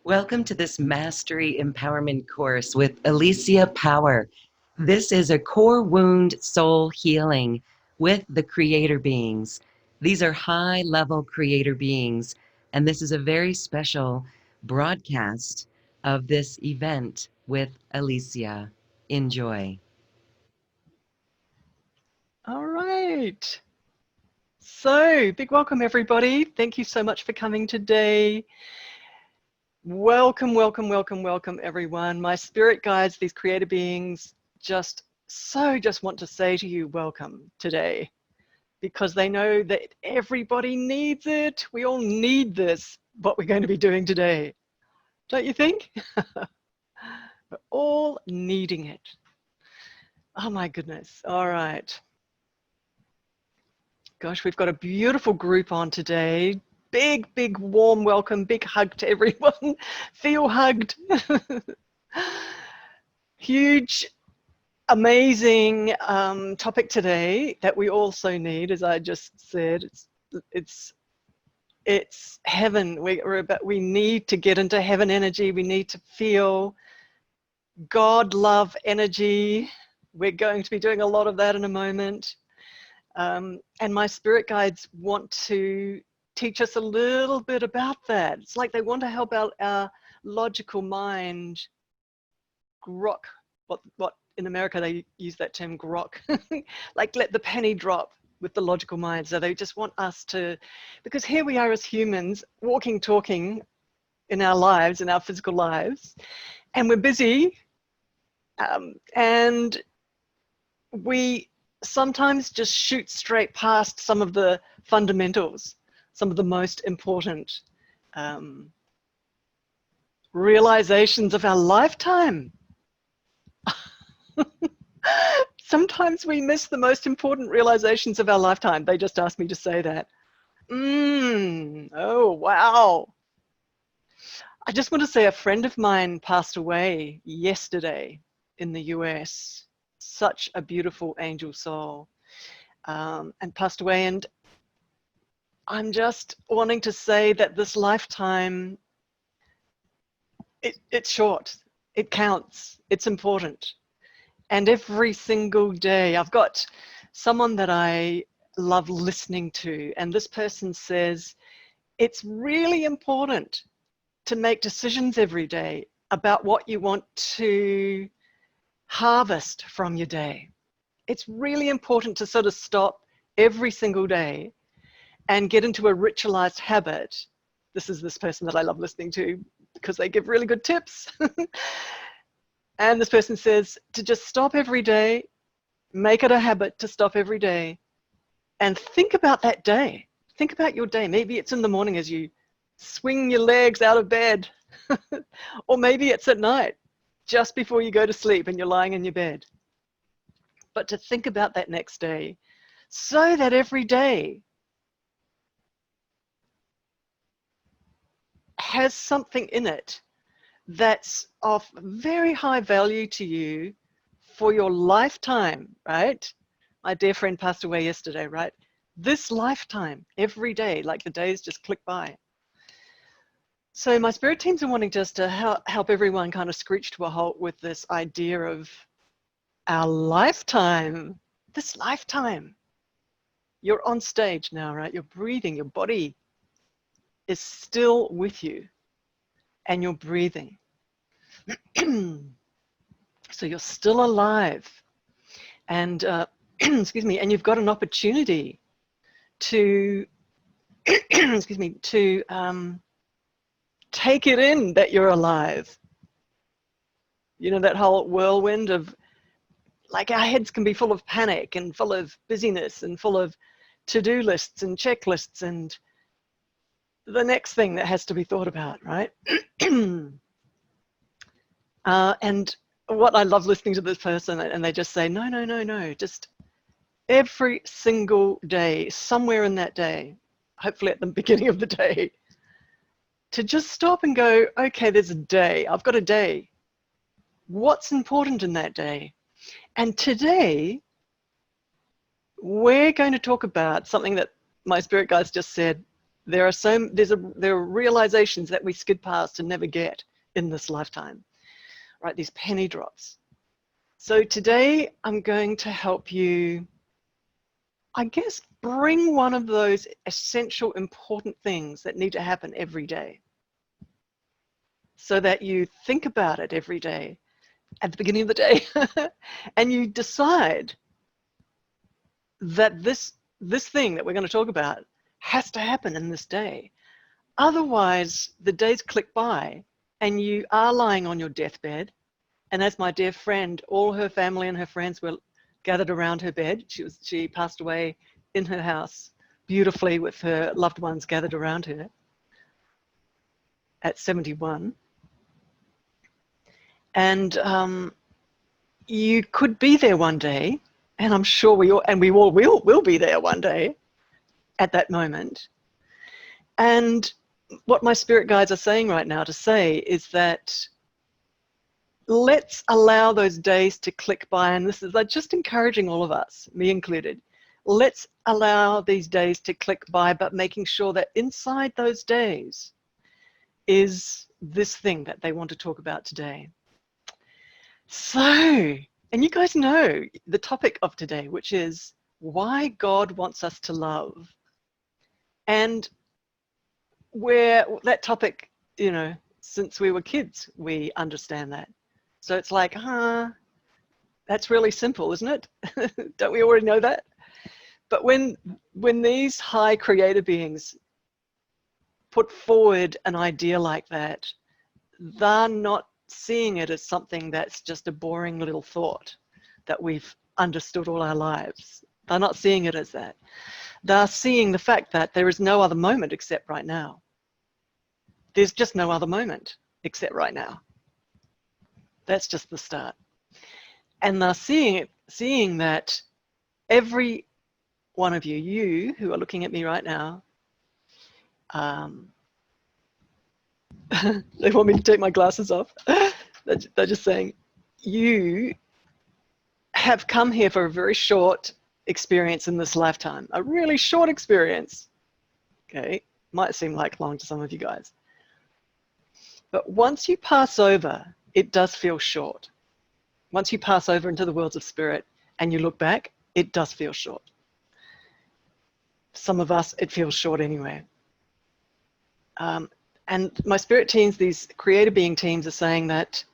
Welcome to this Mastery Empowerment course with Alicia Power. This is a core wound soul healing with the creator beings. These are high-level creator beings, and this is a very special broadcast of this event with Alicia. Enjoy. All right. So, big welcome, everybody. Thank you so much for coming today. Welcome, welcome, welcome, welcome, everyone. My spirit guides, these creator beings, just want to say to you, welcome today, because they know that everybody needs it. We all need this, what we're going to be doing today. Don't you think? We're all needing it. Oh my goodness. All right. Gosh, we've got a beautiful group on today. Big, big, warm welcome. Big hug to everyone. Feel hugged. Huge, amazing topic today that we also need, as I just said. It's heaven. We need to get into heaven energy. We need to feel God love energy. We're going to be doing a lot of that in a moment. And my spirit guides want to teach us a little bit about that. It's like they want to help out our logical mind grok. What in America they use that term grok, like let the penny drop with the logical mind. So they just want us to, because here we are as humans, walking, talking in our lives, in our physical lives, and we're busy, and we sometimes just shoot straight past some of the fundamentals, some of the most important realizations of our lifetime. Sometimes we miss the most important realizations of our lifetime. They just asked me to say that. Oh, wow. I just want to say a friend of mine passed away yesterday in the US. Such a beautiful angel soul, and passed away. And I'm just wanting to say that this lifetime, it's short, it counts, it's important. And every single day, I've got someone that I love listening to, and this person says, it's really important to make decisions every day about what you want to harvest from your day. It's really important to sort of stop every single day and get into a ritualized habit. This is this person that I love listening to because they give really good tips. And this person says to just stop every day, make it a habit to stop every day and think about that day. Think about your day. Maybe it's in the morning as you swing your legs out of bed, or maybe it's at night, just before you go to sleep and you're lying in your bed. But to think about that next day, so that every day has something in it that's of very high value to you for your lifetime, right? My dear friend passed away yesterday, right? This lifetime, every day, like the days just click by. So my spirit teams are wanting just to help everyone kind of screech to a halt with this idea of our lifetime, this lifetime. You're on stage now, right? You're breathing, your body is still with you and you're breathing. So you're still alive, and excuse me, and you've got an opportunity to excuse me, to take it in that you're alive. You know, that whole whirlwind of, like, our heads can be full of panic and full of busyness and full of to-do lists and checklists and the next thing that has to be thought about, right? And what I love listening to this person, and they just say, no, no, no, no, just every single day, somewhere in that day, hopefully at the beginning of the day, to just stop and go, okay, there's a day, I've got a day. What's important in that day? And today, we're going to talk about something that my spirit guides just said, There are realizations that we skid past and never get in this lifetime, right? These penny drops. So today I'm going to help you, I guess, bring one of those essential, important things that need to happen every day, so that you think about it every day at the beginning of the day and you decide that this thing that we're going to talk about has to happen in this day. Otherwise, the days click by and you are lying on your deathbed. And as my dear friend, all her family and her friends were gathered around her bed. She passed away in her house beautifully with her loved ones gathered around her at 71. And you could be there one day, and I'm sure we all will be there one day at that moment. And what my spirit guides are saying right now to say is that let's allow those days to click by, and this is like just encouraging all of us, me included. Let's allow these days to click by, but making sure that inside those days is this thing that they want to talk about today. So, and you guys know the topic of today, which is why God wants us to love. And where that topic, you know, since we were kids, we understand that. So it's like, that's really simple, isn't it? Don't we already know that? But when these high creator beings put forward an idea like that, they're not seeing it as something that's just a boring little thought that we've understood all our lives. They're not seeing it as that. They're seeing the fact that there is no other moment except right now. There's just no other moment except right now. That's just the start. And they're seeing that every one of you who are looking at me right now, they want me to take my glasses off. They're just saying, you have come here for a very short experience in this lifetime, a really short experience. Okay, might seem like long to some of you guys. But once you pass over, it does feel short. Once you pass over into the worlds of spirit and you look back, it does feel short. Some of us, it feels short anyway. And my spirit teams, these creator being teams, are saying that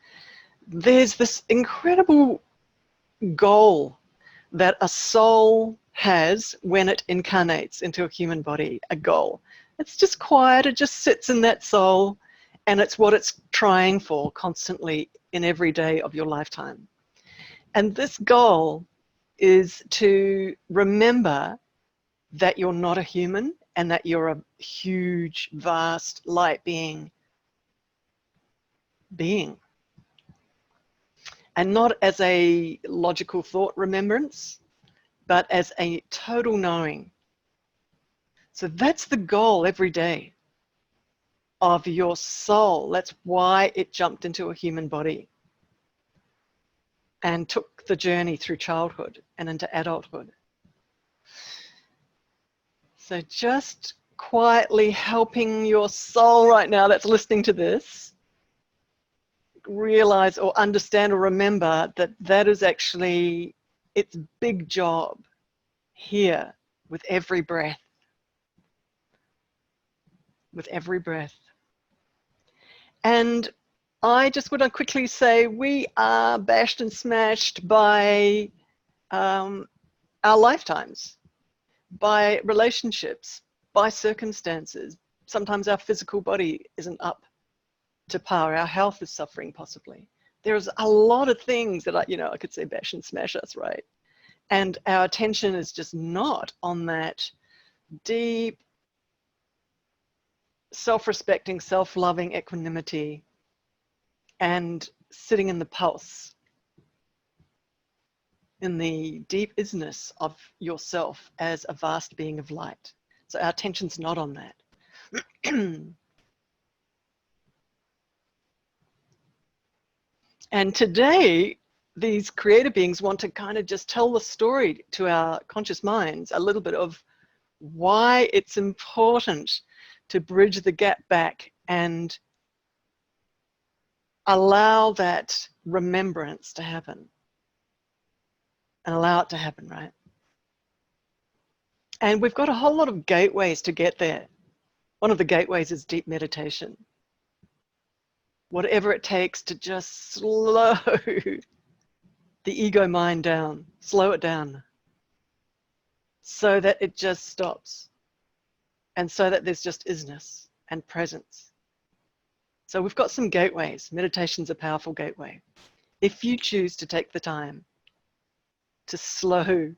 there's this incredible goal that a soul has when it incarnates into a human body, a goal. It's just quiet, it just sits in that soul, and it's what it's trying for constantly in every day of your lifetime. And this goal is to remember that you're not a human and that you're a huge, vast, light being. And not as a logical thought remembrance, but as a total knowing. So that's the goal every day of your soul. That's why it jumped into a human body and took the journey through childhood and into adulthood. So just quietly helping your soul right now that's listening to this realize or understand or remember that that is actually its big job here with every breath. With every breath. And I just want to quickly say we are bashed and smashed by our lifetimes, by relationships, by circumstances. Sometimes our physical body isn't up to par. Our health is suffering possibly. There's a lot of things that I could say bash and smash us, right? And our attention is just not on that deep, self-respecting, self-loving equanimity and sitting in the pulse, in the deep isness of yourself as a vast being of light. So our attention's not on that. And today, these creator beings want to kind of just tell the story to our conscious minds, a little bit of why it's important to bridge the gap back and allow that remembrance to happen. And allow it to happen, right? And we've got a whole lot of gateways to get there. One of the gateways is deep meditation. Whatever it takes to just slow the ego mind down, slow it down, so that it just stops. And so that there's just isness and presence. So we've got some gateways. Meditation's a powerful gateway. If you choose to take the time to slow,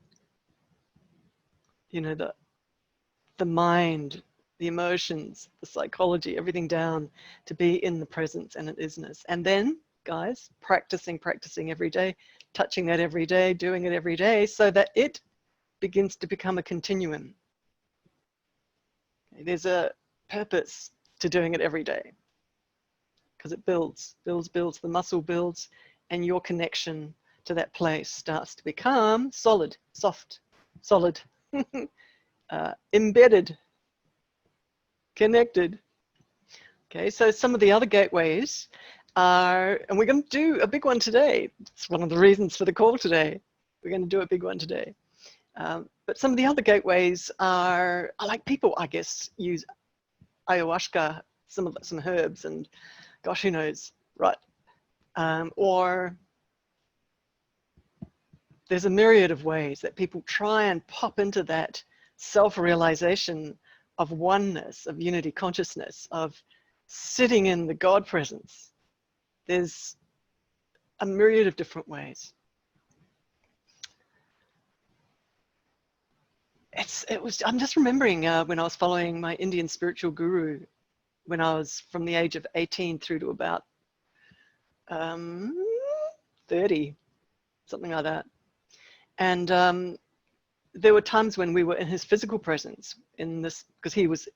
you know, the mind, the emotions, the psychology, everything down to be in the presence and in isness. And then, guys, practicing every day, touching that every day, doing it every day, so that it begins to become a continuum. Okay, there's a purpose to doing it every day, because it builds, the muscle builds, and your connection to that place starts to become solid, soft, solid, embedded, connected. Okay, so some of the other gateways are, and we're going to do a big one today. It's one of the reasons for the call today. We're going to do a big one today. But some of the other gateways are like people, I guess, use ayahuasca, some herbs, and gosh, who knows, right? Or there's a myriad of ways that people try and pop into that self-realization of oneness, of unity consciousness, of sitting in the God presence. There's a myriad of different ways. I'm just remembering when I was following my Indian spiritual guru, when I was from the age of 18 through to about 30, something like that. And there were times when we were in his physical presence in this, because he was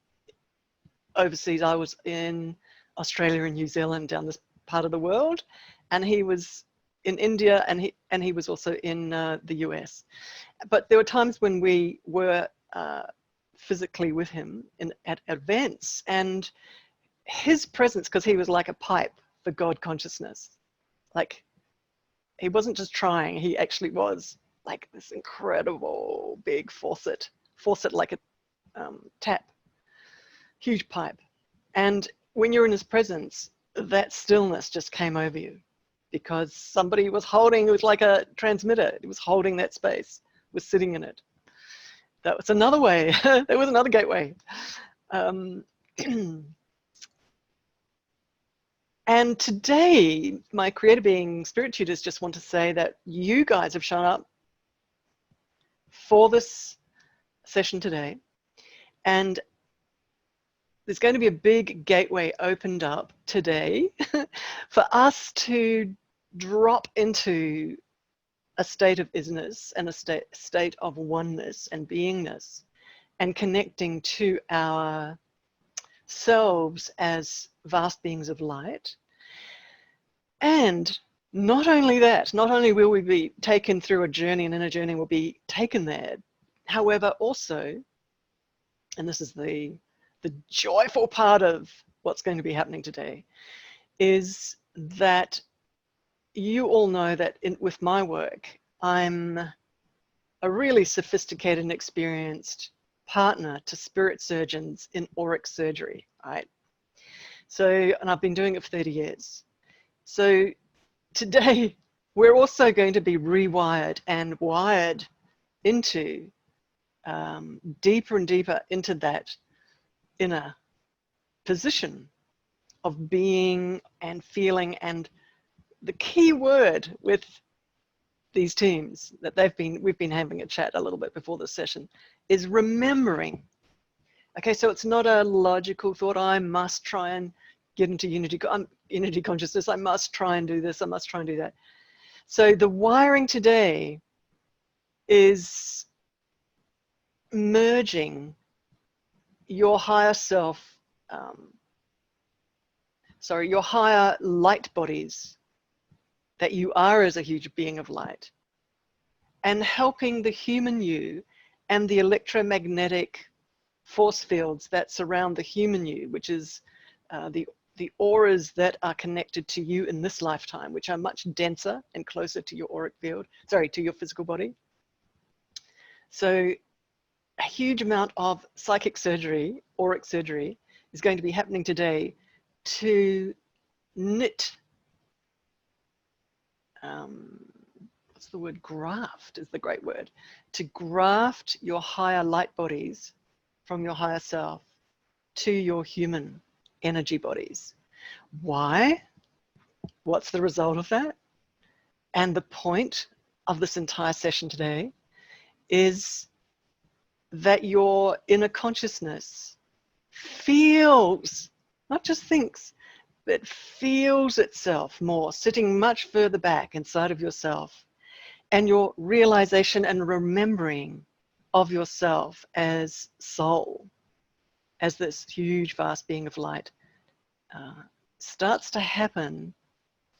overseas. I was in Australia and New Zealand, down this part of the world, and he was in India, and he was also in the US. But there were times when we were physically with him at events, and his presence, because he was like a pipe for God consciousness. Like, he wasn't just trying, he actually was like this incredible big faucet like a tap, huge pipe. And when you're in his presence, that stillness just came over you, because somebody was holding, it was like a transmitter, it was holding that space, was sitting in it. That was another way. There was another gateway. And today, my creator being Spirit Tutors just want to say that you guys have shown up for this session today, and there's going to be a big gateway opened up today for us to drop into a state of isness and a state of oneness and beingness, and connecting to ourselves as vast beings of light. And not only that, not only will we be taken through a journey, an inner journey will be taken there, however, also, and this is the joyful part of what's going to be happening today, is that you all know that with my work, I'm a really sophisticated and experienced partner to spirit surgeons in auric surgery, right? So, and I've been doing it for 30 years. So today, we're also going to be rewired and wired into deeper and deeper into that inner position of being and feeling. And the key word with these teams that we've been having a chat a little bit before this session is remembering. Okay, so it's not a logical thought, I must try and get into unity consciousness, I must try and do this, I must try and do that. So the wiring today is merging your higher self, your higher light bodies that you are as a huge being of light, and helping the human you and the electromagnetic force fields that surround the human you, which is the auras that are connected to you in this lifetime, which are much denser and closer to your auric field, to your physical body. So a huge amount of psychic surgery, auric surgery, is going to be happening today to knit, what's the word, graft is the great word, to graft your higher light bodies from your higher self to your human energy bodies. Why? What's the result of that? And the point of this entire session today is that your inner consciousness feels, not just thinks, but feels itself more, sitting much further back inside of yourself, and your realization and remembering of yourself as soul, as this huge, vast being of light, starts to happen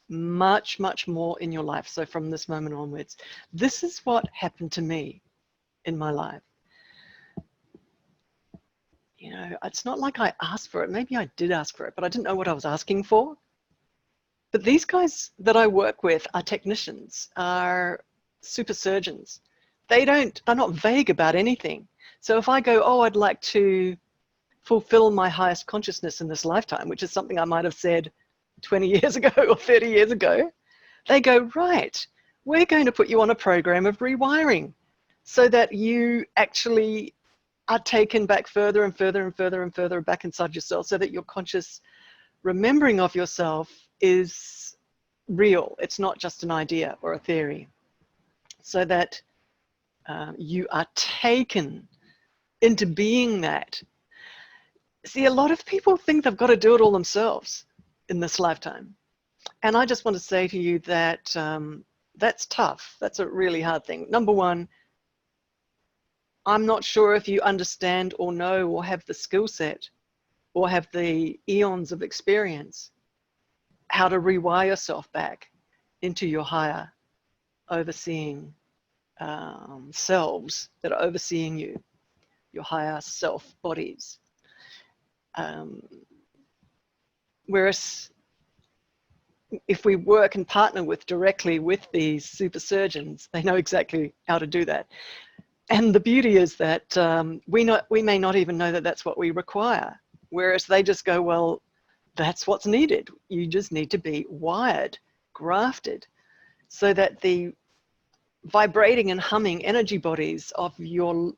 much, much more in your life. So from this moment onwards, this is what happened to me in my life. You know, it's not like I asked for it. Maybe I did ask for it, but I didn't know what I was asking for. But these guys that I work with are technicians, are super surgeons. They're not vague about anything. So if I go, oh, I'd like to fulfill my highest consciousness in this lifetime, which is something I might have said 20 years ago or 30 years ago, they go, right, we're going to put you on a program of rewiring so that you actually are taken back further and further and further and further back inside yourself, so that your conscious remembering of yourself is real. It's not just an idea or a theory. So that you are taken into being that. See, a lot of people think they've got to do it all themselves in this lifetime. And I just want to say to you that that's tough. That's a really hard thing. Number one, I'm not sure if you understand or know or have the skill set or have the eons of experience how to rewire yourself back into your higher overseeing selves that are overseeing you, your higher self bodies. Whereas if we work and partner directly with these super surgeons, they know exactly how to do that. And the beauty is that we may not even know that that's what we require. Whereas they just go, well, that's what's needed. You just need to be wired, grafted, so that the vibrating and humming energy bodies of your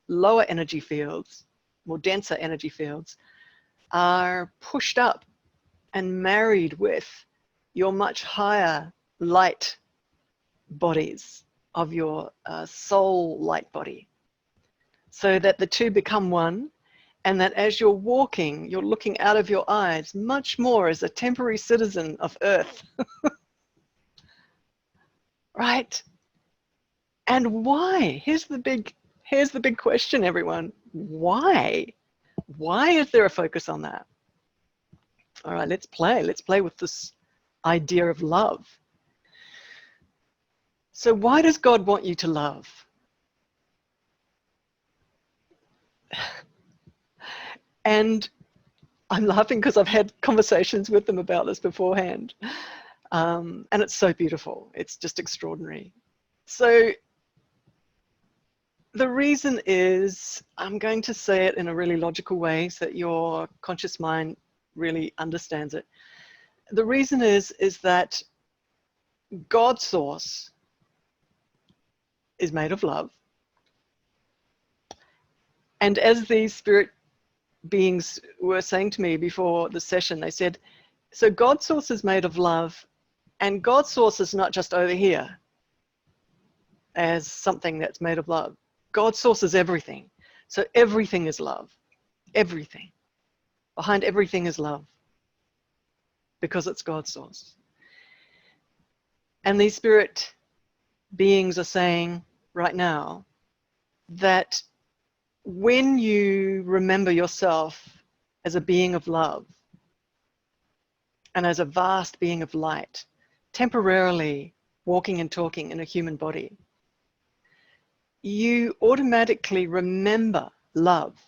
lower energy fields, more denser energy fields, are pushed up and married with your much higher light bodies of your soul light body, so that the two become one, and that as you're walking, you're looking out of your eyes much more as a temporary citizen of Earth. Right? And why? Here's the big question, everyone. Why? Why is there a focus on that? All right, let's play. Let's play with this idea of love. So why does God want you to love? And I'm laughing because I've had conversations with them about this beforehand. And it's so beautiful. It's just extraordinary. So the reason is, I'm going to say it in a really logical way so that your conscious mind really understands it. The reason is that God source is made of love. And as these spirit beings were saying to me before the session, they said, so God source is made of love, and God source is not just over here as something that's made of love. God source is everything. So everything is love. Everything. Behind everything is love, because it's God source. And these spirit beings are saying right now that when you remember yourself as a being of love and as a vast being of light, temporarily walking and talking in a human body, you automatically remember love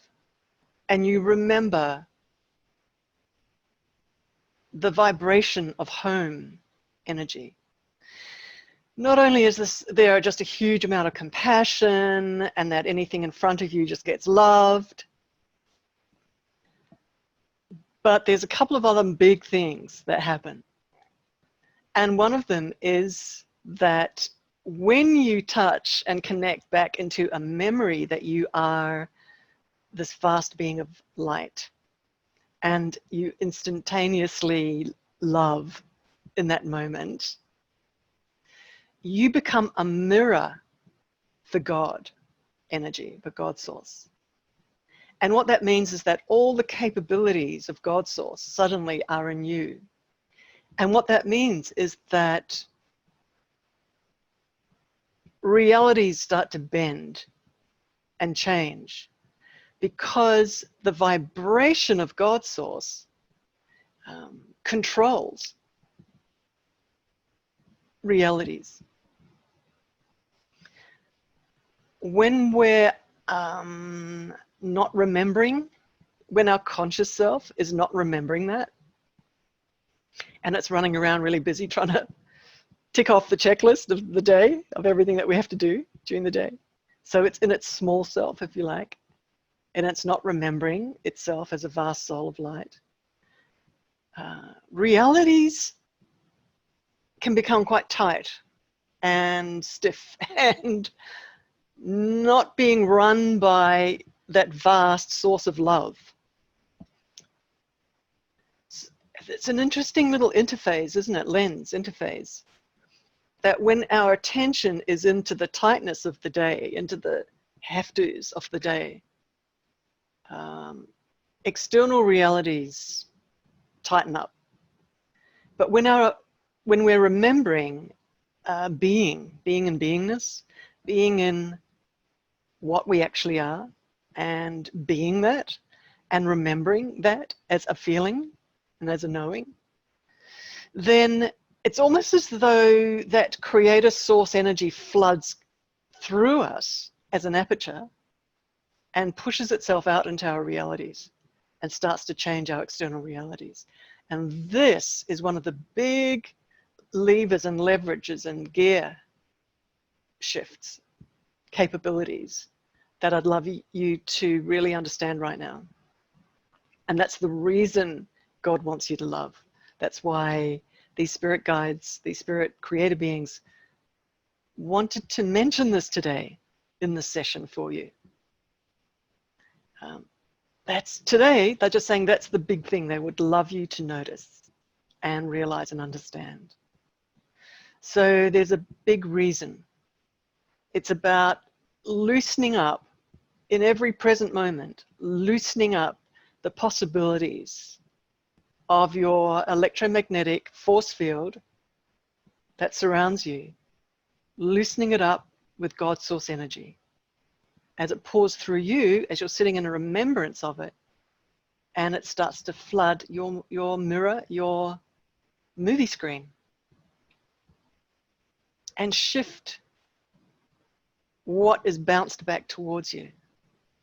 and you remember the vibration of home energy. Not only is there just a huge amount of compassion and that anything in front of you just gets loved, but there's a couple of other big things that happen. And one of them is that when you touch and connect back into a memory that you are this vast being of light, and you instantaneously love in that moment, you become a mirror for God energy, for God source. And what that means is that all the capabilities of God source suddenly are in you. And what that means is that realities start to bend and change because the vibration of God source controls realities. When we're not remembering, when our conscious self is not remembering that, and it's running around really busy trying to tick off the checklist of the day, of everything that we have to do during the day. So it's in its small self, if you like, and it's not remembering itself as a vast soul of light. Realities can become quite tight and stiff and not being run by that vast source of love. It's an interesting little interface, isn't it? Lens interface. That when our attention is into the tightness of the day, into the have-tos of the day, external realities tighten up. But when we're remembering being in beingness, being in what we actually are, and being that, and remembering that as a feeling and as a knowing, then it's almost as though that creator source energy floods through us as an aperture and pushes itself out into our realities and starts to change our external realities. And this is one of the big levers and leverages and gear shifts, capabilities that I'd love you to really understand right now. And that's the reason God wants you to love. That's why these spirit guides, these spirit creator beings wanted to mention this today in this session for you. That's today, they're just saying that's the big thing they would love you to notice and realize and understand. So there's a big reason. It's about loosening up in every present moment, loosening up the possibilities of your electromagnetic force field that surrounds you, loosening it up with God's source energy as it pours through you, as you're sitting in a remembrance of it, and it starts to flood your mirror, your movie screen, and shift what is bounced back towards you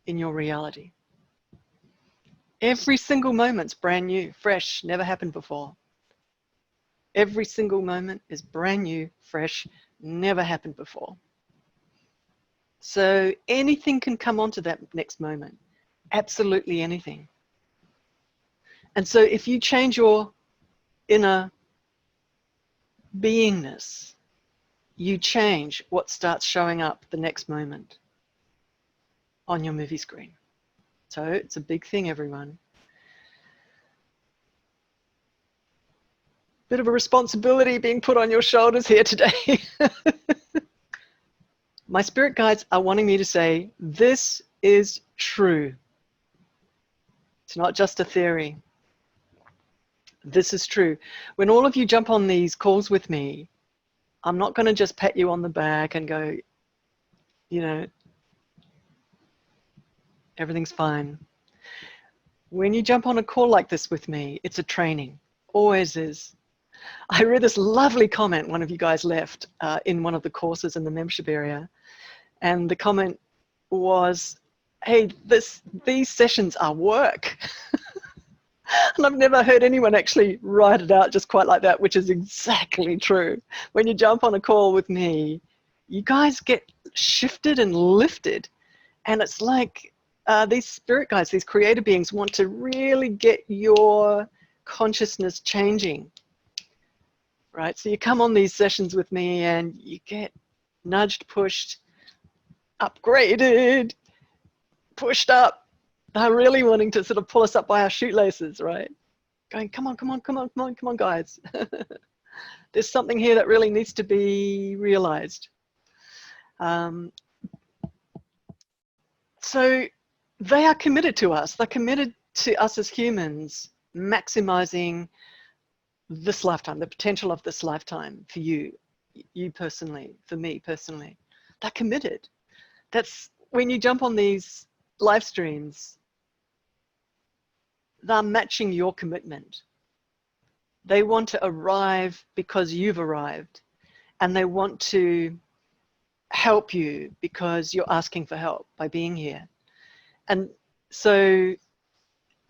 in your reality. Every single moment's brand new, fresh, never happened before. Every single moment is brand new, fresh, never happened before. So anything can come onto that next moment, absolutely anything. And so if you change your inner beingness, you change what starts showing up the next moment on your movie screen. So it's a big thing, everyone. Bit of a responsibility being put on your shoulders here today. My spirit guides are wanting me to say, this is true. It's not just a theory. This is true. When all of you jump on these calls with me, I'm not going to just pat you on the back and go, you know, everything's fine. When you jump on a call like this with me, it's a training. Always is. I read this lovely comment one of you guys left in one of the courses in the membership area. And the comment was, hey, these sessions are work. And I've never heard anyone actually write it out just quite like that, which is exactly true. When you jump on a call with me, you guys get shifted and lifted. And it's like these spirit guides, these creator beings want to really get your consciousness changing, right? So you come on these sessions with me and you get nudged, pushed, upgraded, pushed up. They're really wanting to sort of pull us up by our shoelaces, right? Going, come on, come on, come on, come on, come on, guys. There's something here that really needs to be realized. So they are committed to us. They're committed to us as humans, maximizing this lifetime, the potential of this lifetime for you personally, for me personally. They're committed. That's when you jump on these live streams, they're matching your commitment. They want to arrive because you've arrived, and they want to help you because you're asking for help by being here. And so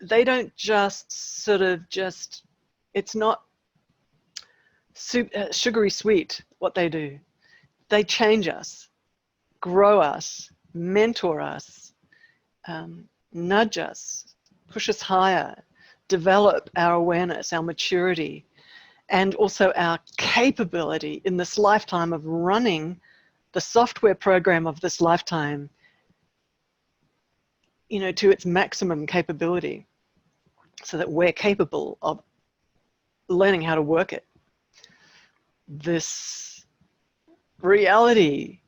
they don't just sort of just, it's not sugary sweet what they do. They change us, grow us, mentor us, nudge us, push us higher, develop our awareness, our maturity, and also our capability in this lifetime of running the software program of this lifetime, you know, to its maximum capability, so that we're capable of learning how to work it. This reality,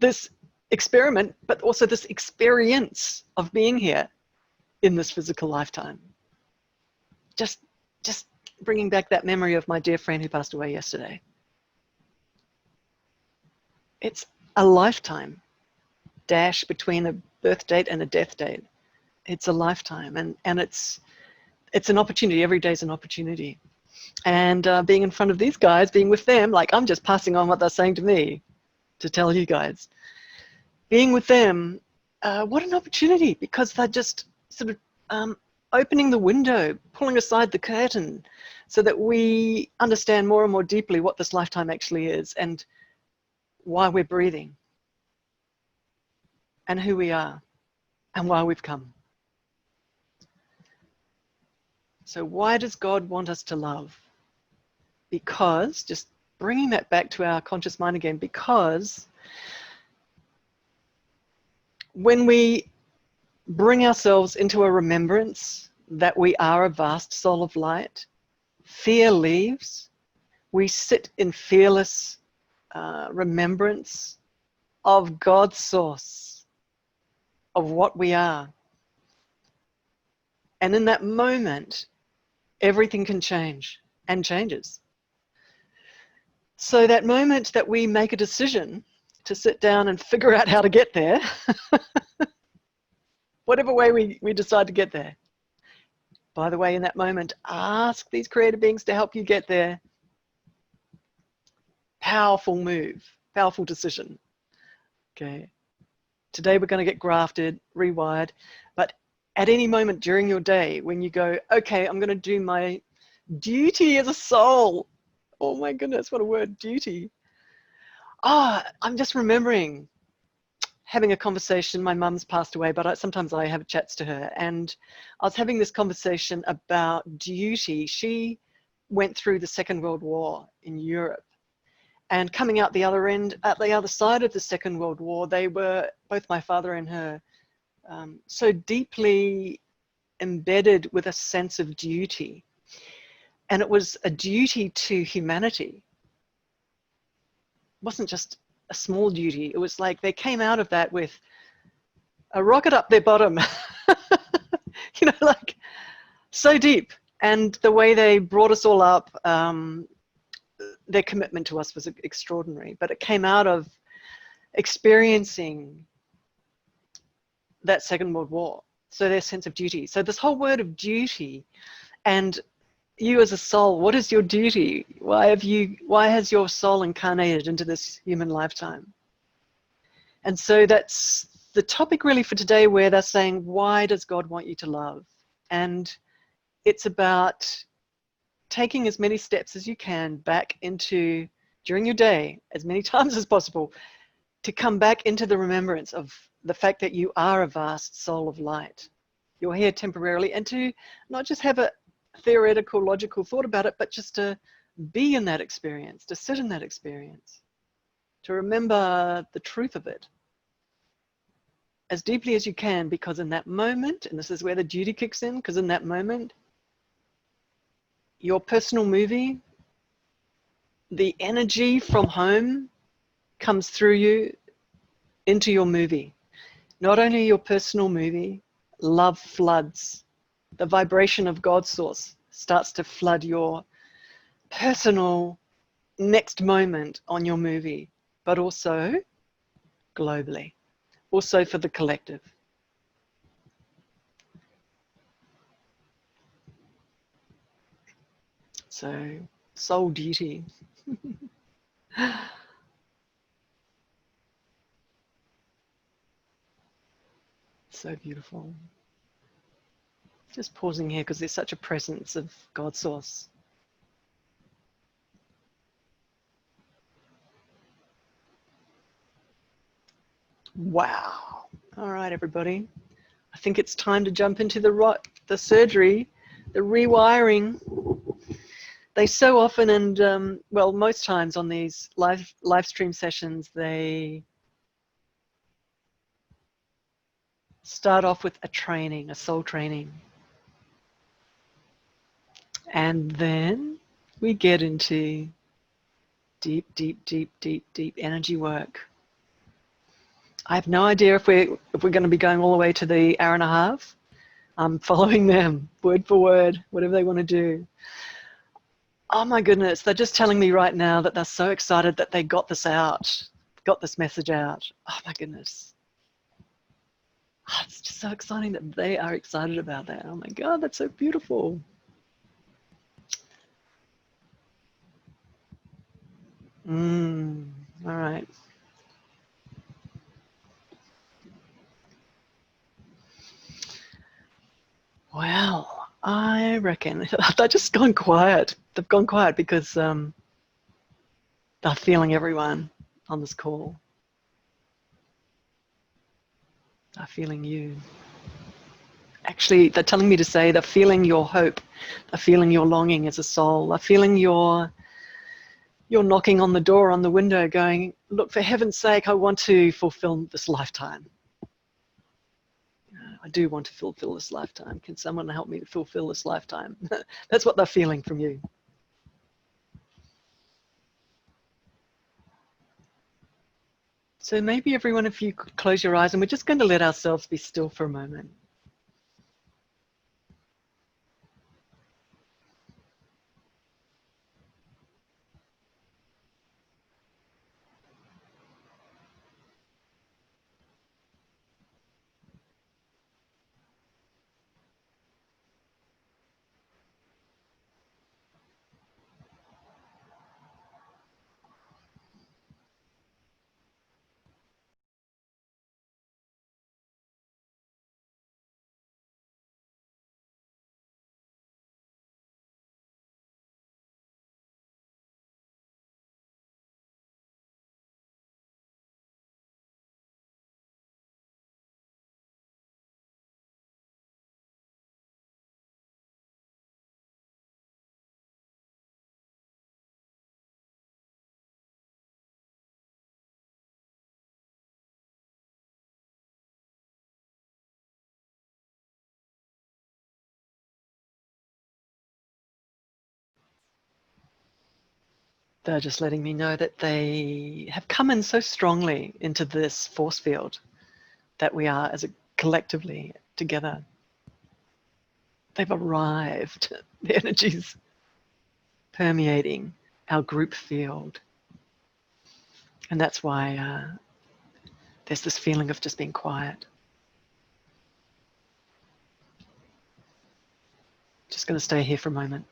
this experiment, but also this experience of being here in this physical lifetime. Just bringing back that memory of my dear friend who passed away yesterday. It's a lifetime dash between a birth date and a death date. It's a lifetime, and it's an opportunity. Every day is an opportunity. And being in front of these guys, being with them, like I'm just passing on what they're saying to me to tell you guys. Being with them, what an opportunity, because they're just sort of opening the window, pulling aside the curtain so that we understand more and more deeply what this lifetime actually is and why we're breathing and who we are and why we've come. So why does God want us to love? Because, just bringing that back to our conscious mind again, because when we bring ourselves into a remembrance that we are a vast soul of light, fear leaves. We sit in fearless remembrance of God's source, of what we are. And in that moment, everything can change and changes. So that moment that we make a decision to sit down and figure out how to get there, whatever way we decide to get there. By the way, in that moment, ask these creative beings to help you get there. Powerful move, powerful decision. Okay. Today we're going to get grafted, rewired, but at any moment during your day when you go, okay, I'm going to do my duty as a soul. Oh my goodness, what a word, duty. I'm just remembering having a conversation. My mum's passed away, but sometimes I have chats to her, and I was having this conversation about duty. She went through the Second World War in Europe, and coming out the other end, at the other side of the Second World War, they were, both my father and her, so deeply embedded with a sense of duty. And it was a duty to humanity. It wasn't just a small duty. It was like they came out of that with a rocket up their bottom, you know, like so deep. And the way they brought us all up, their commitment to us was extraordinary. But it came out of experiencing that Second World War. So their sense of duty. So this whole word of duty, and you as a soul, what is your duty? Why has your soul incarnated into this human lifetime? And so that's the topic really for today, where they're saying, why does God want you to love? And it's about taking as many steps as you can back into, during your day, as many times as possible, to come back into the remembrance of the fact that you are a vast soul of light. You're here temporarily, and to not just have a theoretical, logical thought about it, but just to be in that experience, to sit in that experience, to remember the truth of it as deeply as you can, because in that moment, and this is where the duty kicks in, because in that moment, your personal movie, the energy from home comes through you into your movie. Not only your personal movie, love floods. The vibration of God's source starts to flood your personal next moment on your movie, but also globally, also for the collective. So, soul duty. So beautiful. Just pausing here because there's such a presence of God's source. Wow. All right, everybody. I think it's time to jump into the surgery, the rewiring. They so often, and well, most times on these live stream sessions, they start off with a training, a soul training. And then we get into deep, deep, deep, deep, deep energy work. I have no idea if we're going to be going all the way to the hour and a half. I'm following them word for word, whatever they want to do. Oh my goodness, they're just telling me right now that they're so excited that they got this out, got this message out. Oh my goodness. Oh, it's just so exciting that they are excited about that. Oh my God, that's so beautiful. All right. Well, I reckon they've just gone quiet. They've gone quiet because they're feeling everyone on this call. They're feeling you. Actually, they're telling me to say they're feeling your hope. They're feeling your longing as a soul. They're feeling you're knocking on the door, on the window, going, look, for heaven's sake, I want to fulfill this lifetime. I do want to fulfill this lifetime. Can someone help me to fulfill this lifetime? That's what they're feeling from you. So maybe everyone, if you could close your eyes, and we're just going to let ourselves be still for a moment. They're just letting me know that they have come in so strongly into this force field that we are as a collectively together. They've arrived. The energy's permeating our group field. And that's why there's this feeling of just being quiet. Just going to stay here for a moment.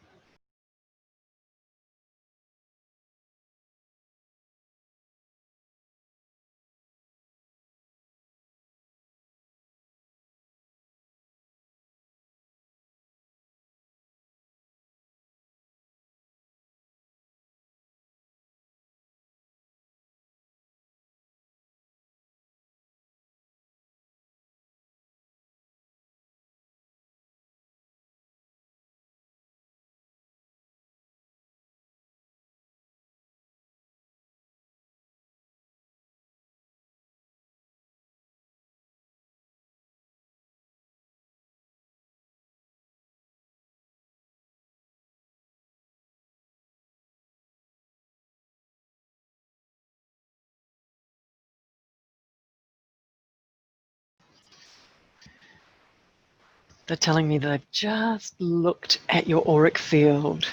They're telling me they've just looked at your auric field,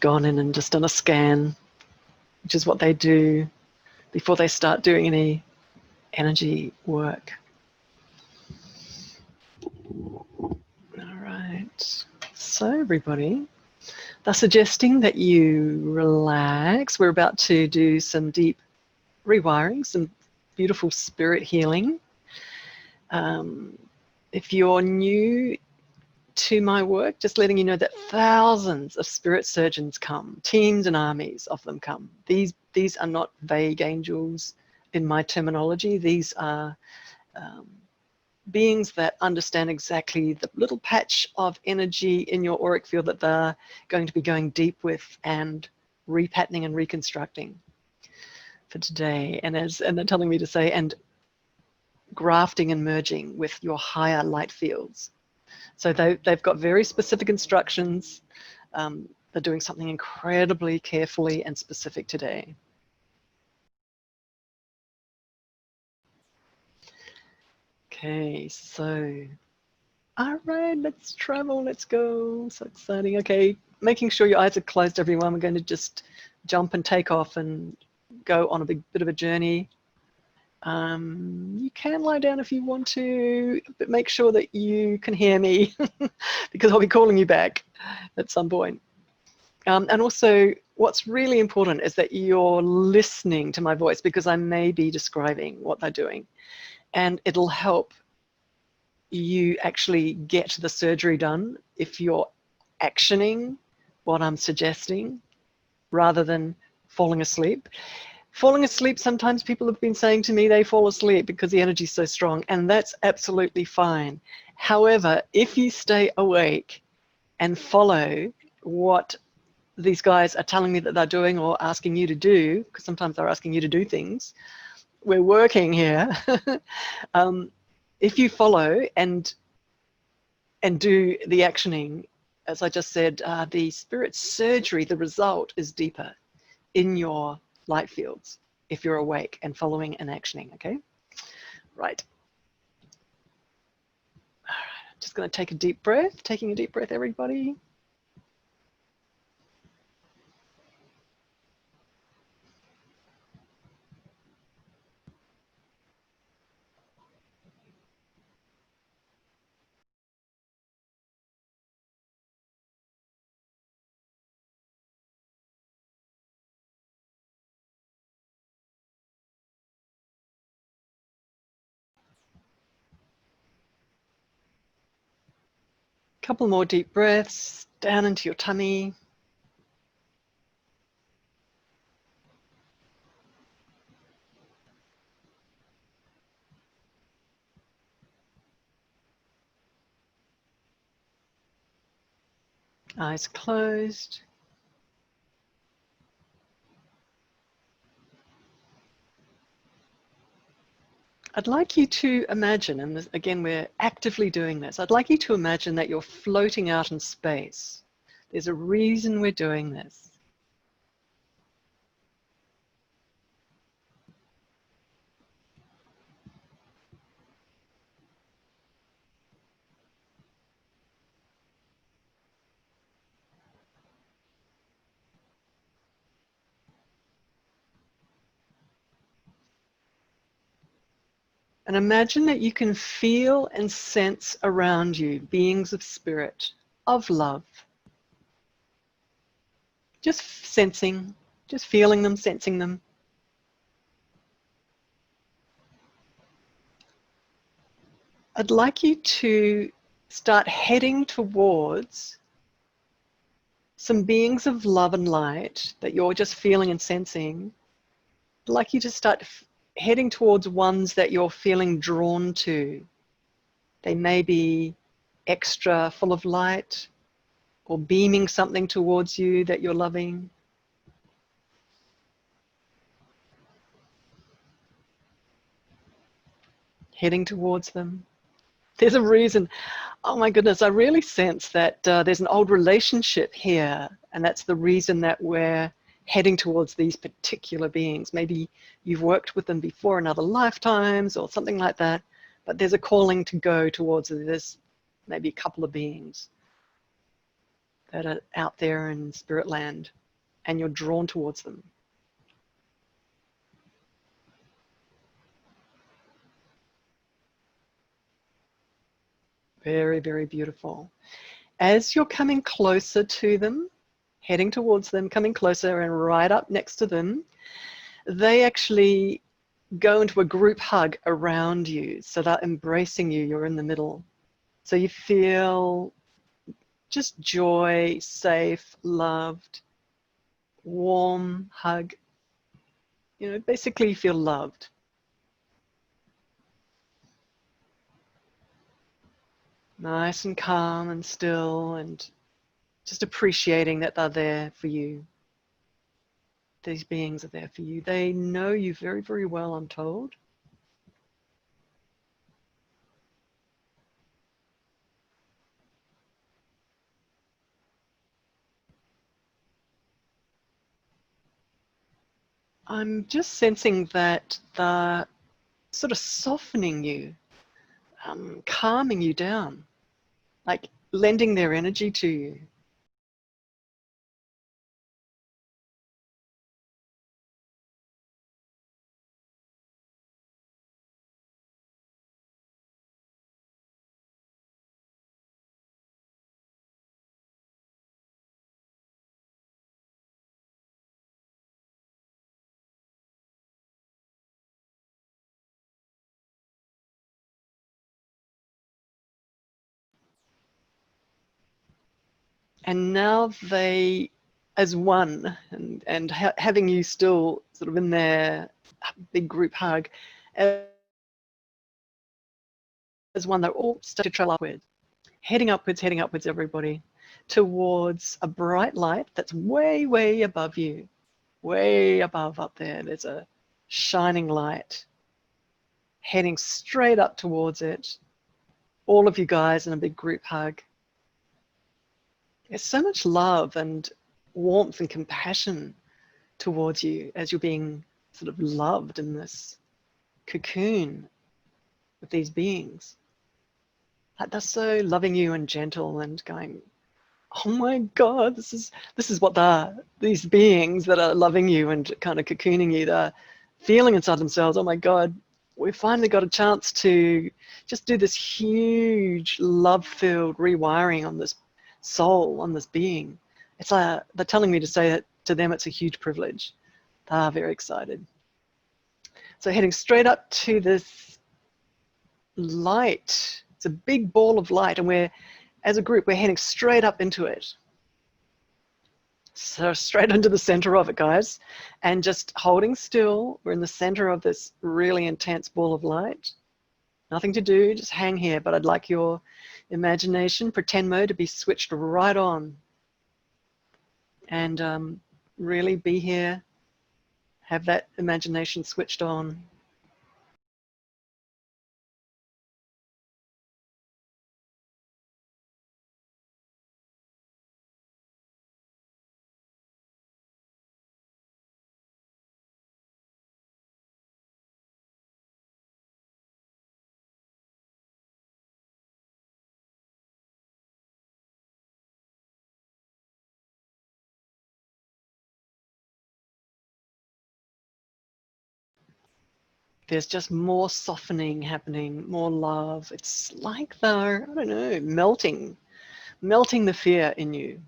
gone in and just done a scan, which is what they do before they start doing any energy work. All right. So everybody, they're suggesting that you relax. We're about to do some deep rewiring, some beautiful spirit healing. If you're new to my work, just letting you know that thousands of spirit surgeons come, teams and armies of them come. These are not vague angels in my terminology. These are beings that understand exactly the little patch of energy in your auric field that they're going to be going deep with and repatterning and reconstructing for today. And they're telling me to say, and grafting and merging with your higher light fields. So they've got very specific instructions. They're doing something incredibly carefully and specific today. Okay, so, all right, let's travel, let's go. So exciting. Okay, making sure your eyes are closed, everyone. We're going to just jump and take off and go on a bit of a journey. You can lie down if you want to, but make sure that you can hear me because I'll be calling you back at some point. And also, what's really important is that you're listening to my voice because I may be describing what they're doing. And it'll help you actually get the surgery done if you're actioning what I'm suggesting rather than falling asleep. Falling asleep, sometimes people have been saying to me they fall asleep because the energy is so strong, and that's absolutely fine. However, if you stay awake and follow what these guys are telling me that they're doing or asking you to do, because sometimes they're asking you to do things, we're working here. If you follow and do the actioning, as I just said, the spirit surgery, the result is deeper in your light fields if you're awake and following and actioning. Okay, right. All right, I'm just going to take a deep breath. Taking a deep breath, everybody. Couple more deep breaths down into your tummy. Eyes closed. I'd like you to imagine, and again, we're actively doing this, I'd like you to imagine that you're floating out in space. There's a reason we're doing this. And imagine that you can feel and sense around you beings of spirit, of love. Just sensing, just feeling them, sensing them. I'd like you to start heading towards some beings of love and light that you're just feeling and sensing. I'd like you to start heading towards ones that you're feeling drawn to. They may be extra full of light or beaming something towards you that you're loving. Heading towards them. There's a reason. Oh my goodness, I really sense that there's an old relationship here, and that's the reason that we're heading towards these particular beings. Maybe you've worked with them before in other lifetimes or something like that, but there's a calling to go towards it. There's maybe a couple of beings that are out there in spirit land, and you're drawn towards them. Very, very beautiful. As you're coming closer to them, heading towards them, coming closer and right up next to them, they actually go into a group hug around you. So they're embracing you, you're in the middle. So you feel just joy, safe, loved, warm hug. You know, basically you feel loved. Nice and calm and still, and just appreciating that they're there for you. These beings are there for you. They know you very, very well, I'm told. I'm just sensing that they're sort of softening you, calming you down, like lending their energy to you. And now they, as one, and having you still sort of in their big group hug, as one, they're all start to travel upwards, heading upwards, everybody, towards a bright light that's way, way above you, way above up there. There's a shining light heading straight up towards it. All of you guys in a big group hug. There's so much love and warmth and compassion towards you as you're being sort of loved in this cocoon with these beings. Like they're so loving you and gentle and going, oh my God, this is what these beings that are loving you and kind of cocooning you, they're feeling inside themselves, oh my God, we finally got a chance to just do this huge love-filled rewiring on this soul, on this being. It's like they're telling me to say that to them it's a huge privilege. They're very excited. So heading straight up to this light. It's a big ball of light, and we're, as a group, we're heading straight up into it. So straight into the center of it, guys, and just holding still. We're in the center of this really intense ball of light. Nothing to do, just hang here, but I'd like your imagination, pretend mode, to be switched right on. And really be here, have that imagination switched on. There's just more softening happening, more love. It's like they're, I don't know, melting the fear in you.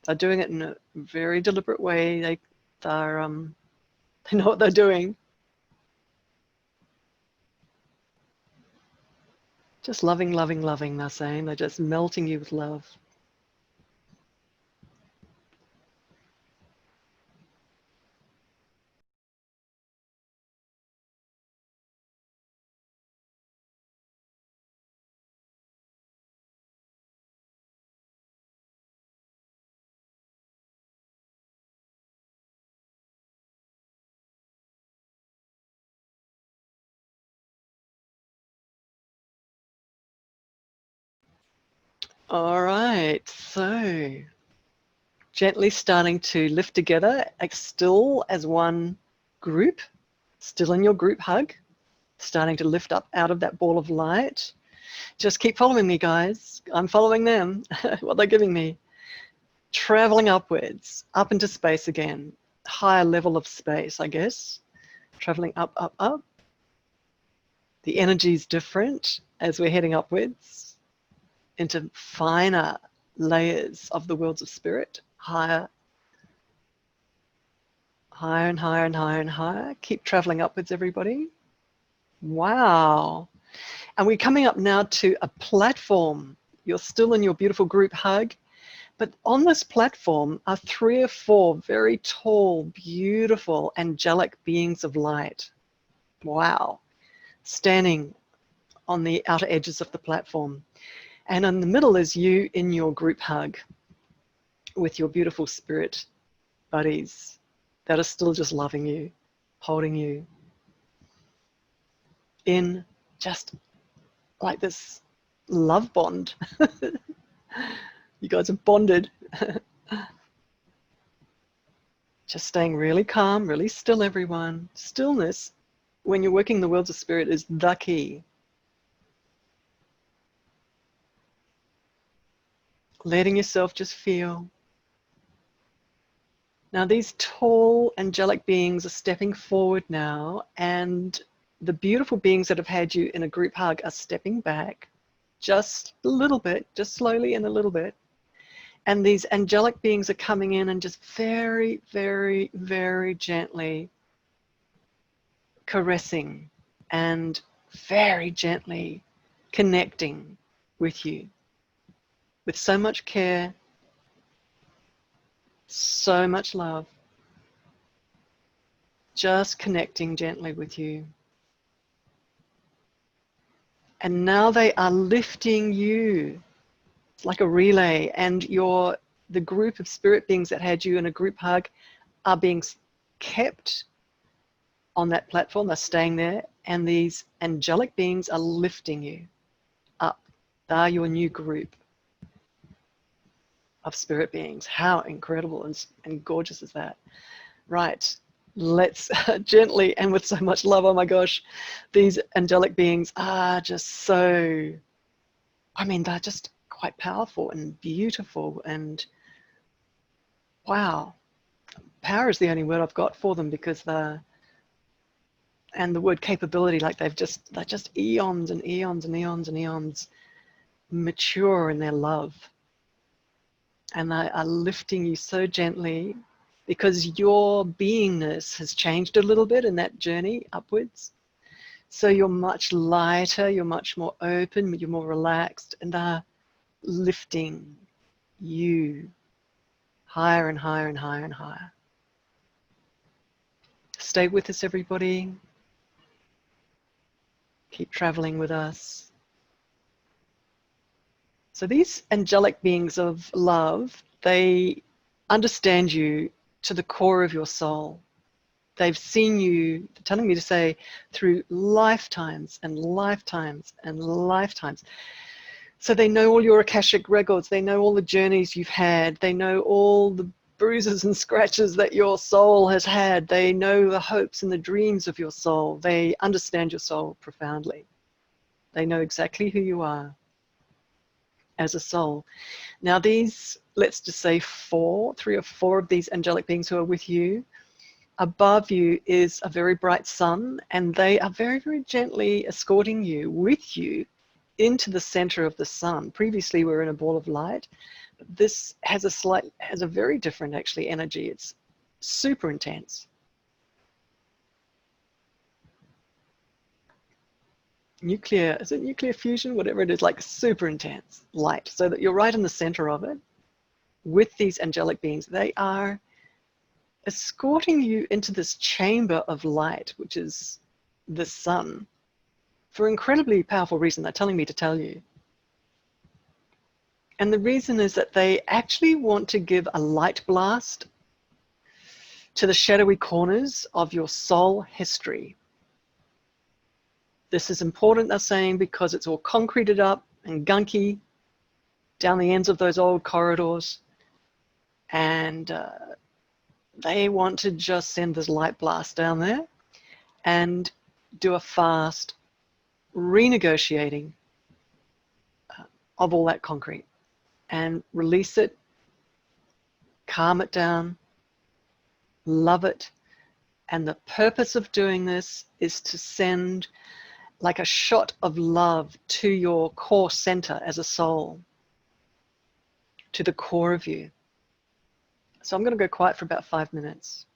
They're doing it in a very deliberate way. They know what they're doing. Just loving, loving, loving, they're saying. They're just melting you with love. All right, so gently starting to lift together, like still as one group, still in your group hug. starting to lift up out of that ball of light. Just keep following me, guys. I'm following them, what they're giving me. Traveling upwards, up into space again. Higher level of space, I guess. Traveling up, up, up. The energy is different as we're heading upwards into finer layers of the worlds of spirit. Higher, higher and higher and higher and higher. Keep traveling upwards, everybody. Wow. And we're coming up now to a platform. You're still in your beautiful group hug, but on this platform are 3 or 4 very tall, beautiful, angelic beings of light. Wow. Standing on the outer edges of the platform. And in the middle is you in your group hug with your beautiful spirit buddies that are still just loving you, holding you in just like this love bond. You guys are bonded. Just staying really calm, really still, everyone. Stillness, when you're working the worlds of spirit, is the key. Letting yourself just feel. Now these tall angelic beings are stepping forward now, and the beautiful beings that have had you in a group hug are stepping back just a little bit, just slowly and a little bit. And these angelic beings are coming in and just very, very, very gently caressing and very gently connecting with you with so much care, so much love, just connecting gently with you. And now they are lifting you. It's like a relay, and the group of spirit beings that had you in a group hug are being kept on that platform. They're staying there, and these angelic beings are lifting you up. They are your new group of spirit beings. How incredible and gorgeous is that? Right. Let's gently and with so much love, oh my gosh, these angelic beings are just so, I mean, they're just quite powerful and beautiful, and wow, power is the only word I've got for them, because and the word capability, like they're just eons and eons and eons and eons mature in their love, and they are lifting you so gently, because your beingness has changed a little bit in that journey upwards. So you're much lighter, you're much more open, you're more relaxed, and they're lifting you higher and higher and higher and higher. Stay with us, everybody. Keep traveling with us. So these angelic beings of love, they understand you to the core of your soul. They've seen you, telling me to say, through lifetimes and lifetimes and lifetimes. So they know all your Akashic Records. They know all the journeys you've had. They know all the bruises and scratches that your soul has had. They know the hopes and the dreams of your soul. They understand your soul profoundly. They know exactly who you are as a soul. Now these, let's just say 3 or 4 of these angelic beings who are with you, above you is a very bright sun, and they are very, very gently escorting you, with you, into the center of the sun. Previously we were in a ball of light. This has a very different actually energy. It's super intense. Is it nuclear fusion? Whatever it is, like super intense light, so that you're right in the center of it with these angelic beings. They are escorting you into this chamber of light, which is the sun, for an incredibly powerful reason. They're telling me to tell you. And the reason is that they actually want to give a light blast to the shadowy corners of your soul history. This is important, they're saying, because it's all concreted up and gunky down the ends of those old corridors. And they want to just send this light blast down there. And do a fast renegotiating of all that concrete and release it, calm it down, love it. And the purpose of doing this is to send like a shot of love to your core center as a soul, to the core of you. So I'm going to go quiet for about 5 minutes.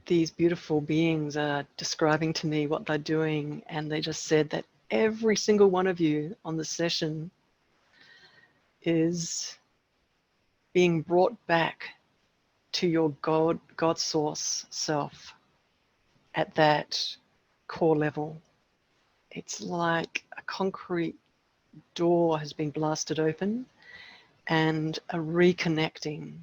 These beautiful beings are describing to me what they're doing, and they just said that every single one of you on the session is being brought back to your God source self at that core level. It's like a concrete door has been blasted open and a reconnecting.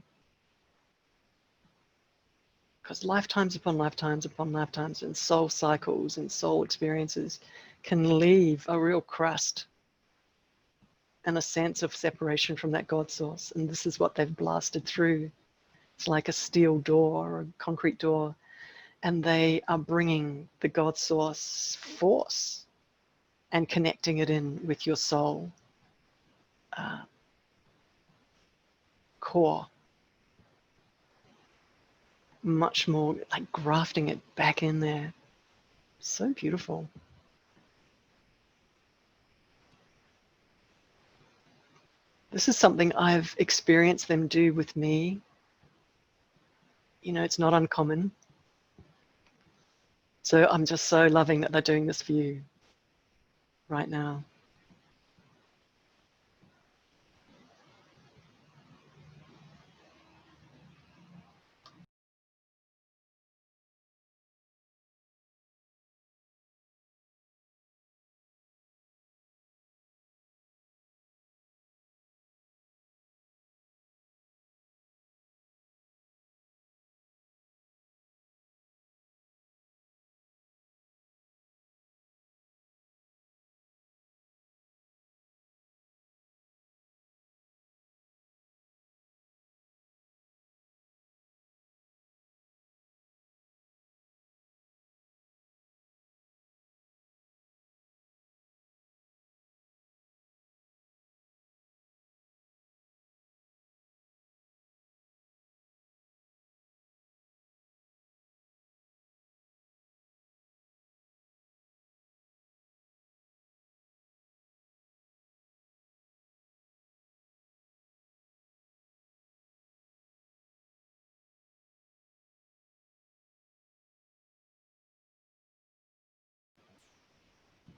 Because lifetimes upon lifetimes upon lifetimes and soul cycles and soul experiences can leave a real crust and a sense of separation from that God source. And this is what they've blasted through. It's like a steel door or a concrete door. And they are bringing the God source force and connecting it in with your soul core. Much more like grafting it back in there. So beautiful. This is something I've experienced them do with me. You know, it's not uncommon. So I'm just so loving that they're doing this for you right now.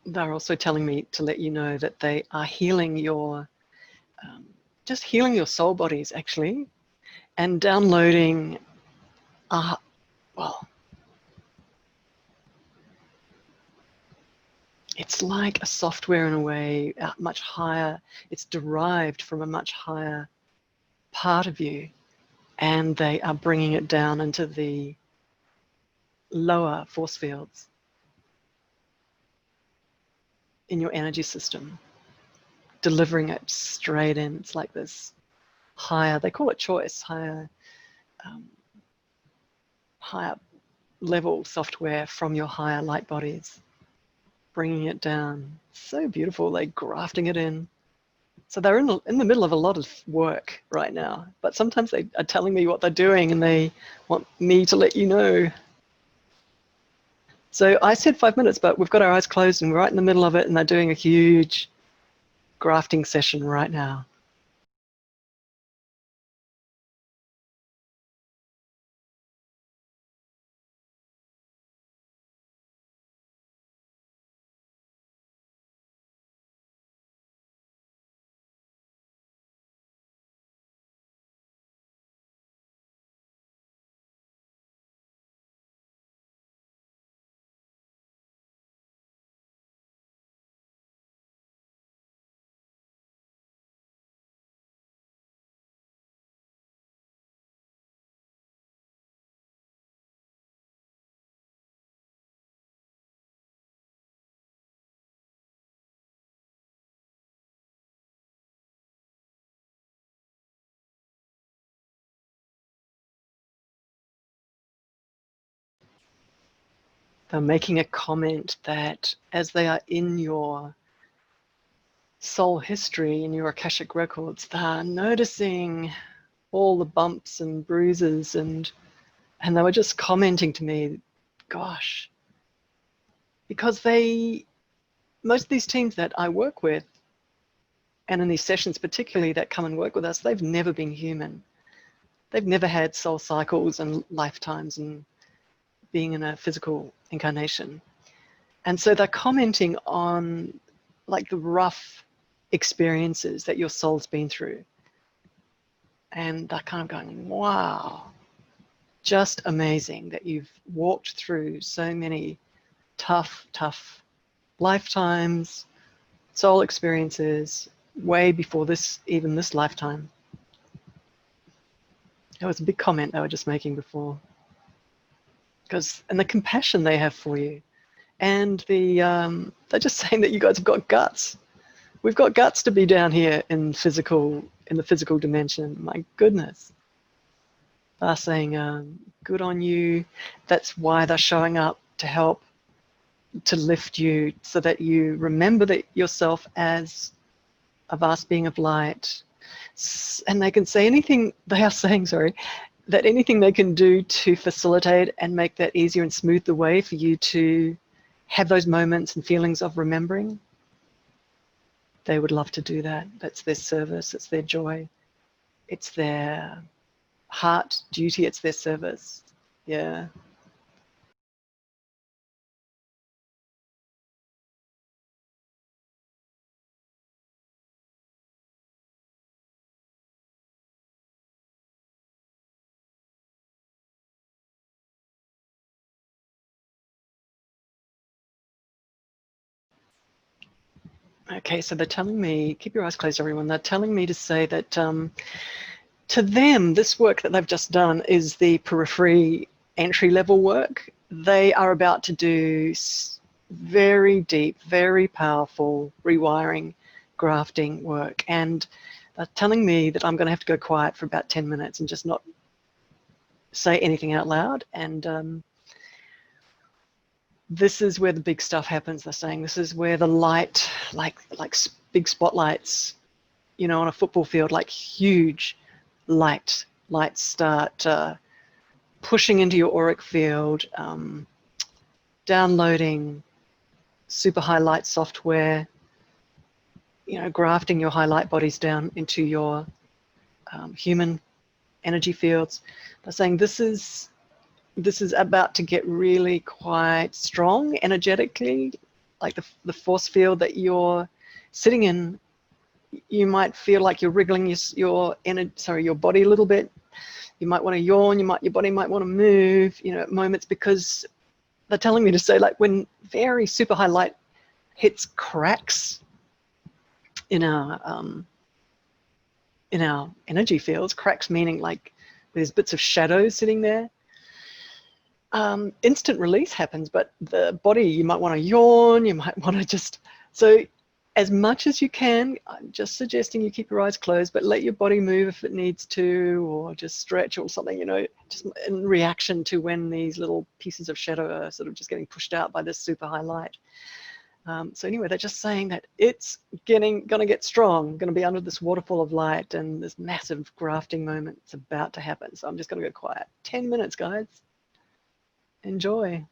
they're also telling me to let you know that they are healing your, just healing your soul bodies actually, and downloading, well, it's like a software in a way, much higher. It's derived from a much higher part of you, and they are bringing it down into the lower force fields in your energy system, delivering it straight in. It's like this higher, they call it choice, higher level software from your higher light bodies, bringing it down. So beautiful, they're grafting it in. So they're in the middle of a lot of work right now, but sometimes they are telling me what they're doing and they want me to let you know. So I said 5 minutes, but we've got our eyes closed and we're right in the middle of it, and they're doing a huge grafting session right now. They're making a comment that as they are in your soul history, in your Akashic Records, they're noticing all the bumps and bruises, and they were just commenting to me, gosh, because most of these teams that I work with, and in these sessions particularly that come and work with us, they've never been human. They've never had soul cycles and lifetimes and being in a physical incarnation. And so they're commenting on like the rough experiences that your soul's been through. And they're kind of going, wow, just amazing that you've walked through so many tough lifetimes, soul experiences, way before even this lifetime. That was a big comment they were just making before. And the compassion they have for you. And they're just saying that you guys have got guts. We've got guts to be down here in the physical dimension. My goodness. They're saying, good on you. That's why they're showing up to help, to lift you, so that you remember that yourself as a vast being of light. And they can say anything, they are saying, sorry, that anything they can do to facilitate and make that easier and smooth the way for you to have those moments and feelings of remembering, they would love to do that. That's their service, it's their joy, it's their heart duty, it's their service. Yeah. Okay, so they're telling me, keep your eyes closed, everyone. They're telling me to say that to them, this work that they've just done is the periphery entry-level work. They are about to do very deep, very powerful rewiring, grafting work. And they're telling me that I'm going to have to go quiet for about 10 minutes and just not say anything out loud. And this is where the big stuff happens, they're saying. This is where the light, like big spotlights, you know, on a football field, like huge lights start pushing into your auric field, downloading super highlight software, you know, grafting your highlight bodies down into your human energy fields. They're saying this is about to get really quite strong energetically, like the force field that you're sitting in, you might feel like you're wriggling your body a little bit. You might want to yawn. Your body might want to move, at moments, because they're telling me to say, like, when very super high light hits cracks in our energy fields, cracks meaning like there's bits of shadow sitting there. Instant release happens, but the body, you might want to yawn, you might want to so as much as you can, I'm just suggesting you keep your eyes closed, but let your body move if it needs to, or just stretch or something, just in reaction to when these little pieces of shadow are sort of just getting pushed out by this super high light. So anyway, they're just saying that it's gonna get strong, gonna be under this waterfall of light, and this massive grafting moment is about to happen. So I'm just gonna go quiet. 10 minutes, guys. Enjoy.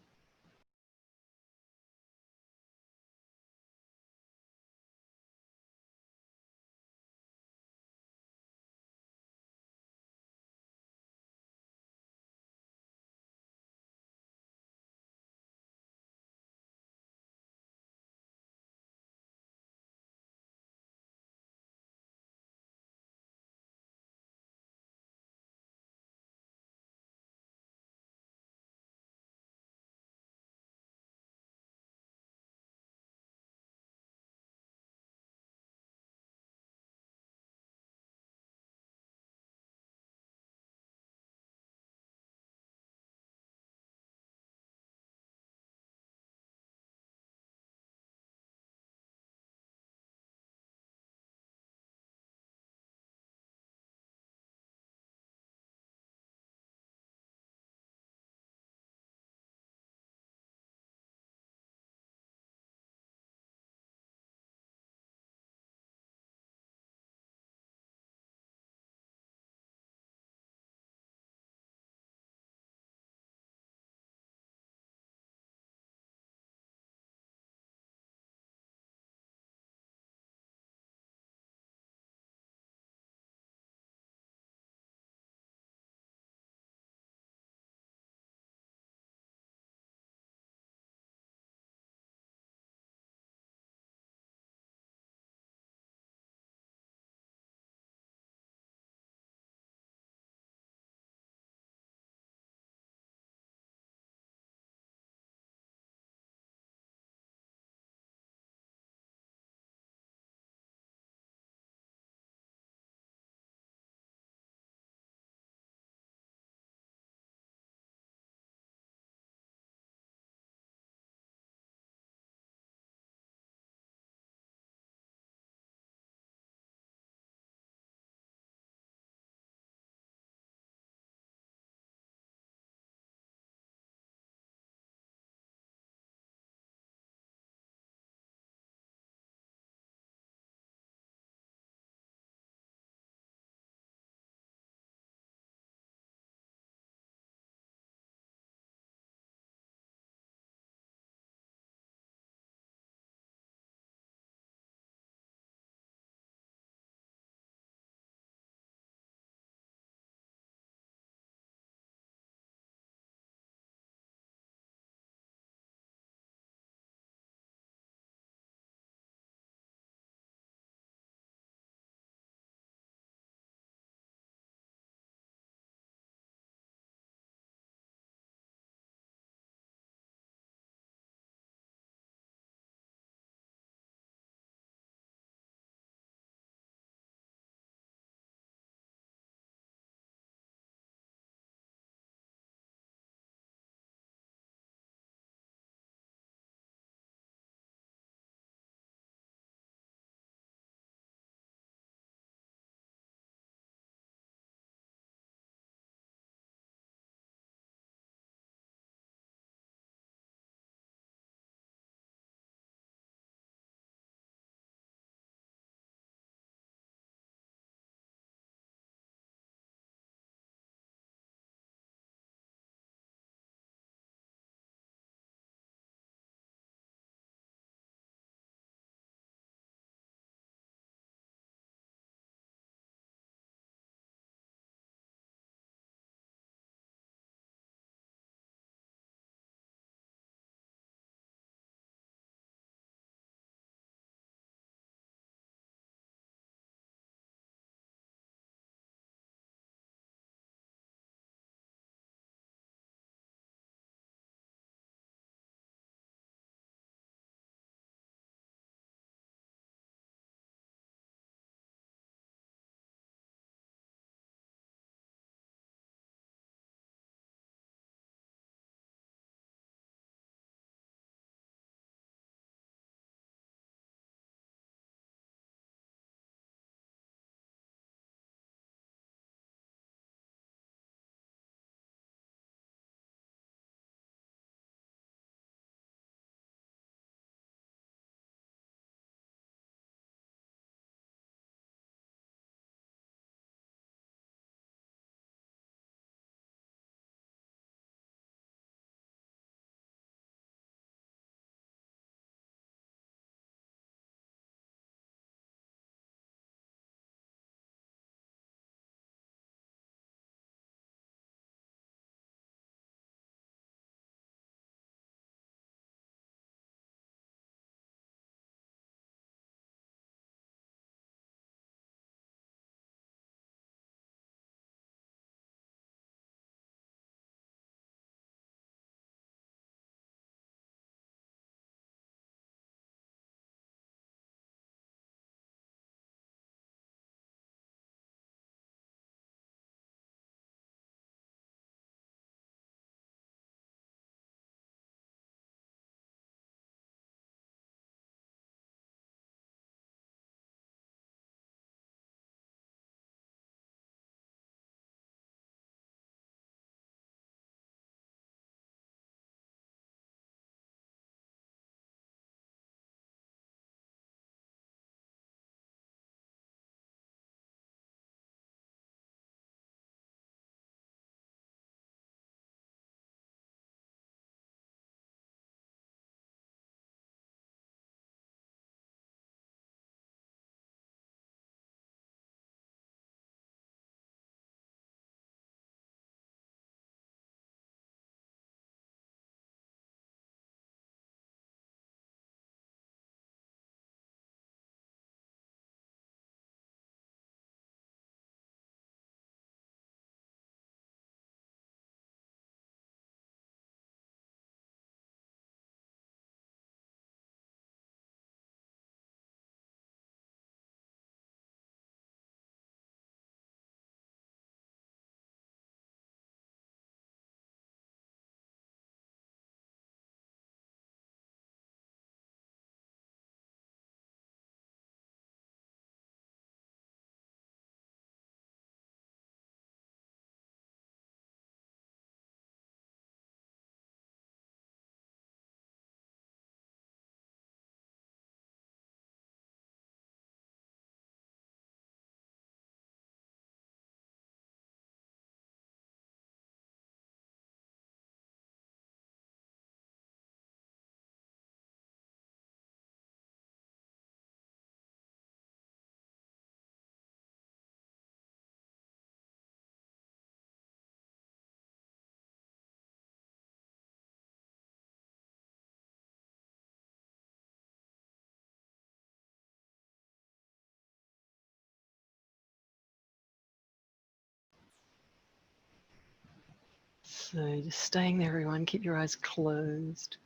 So just staying there, everyone. Keep your eyes closed.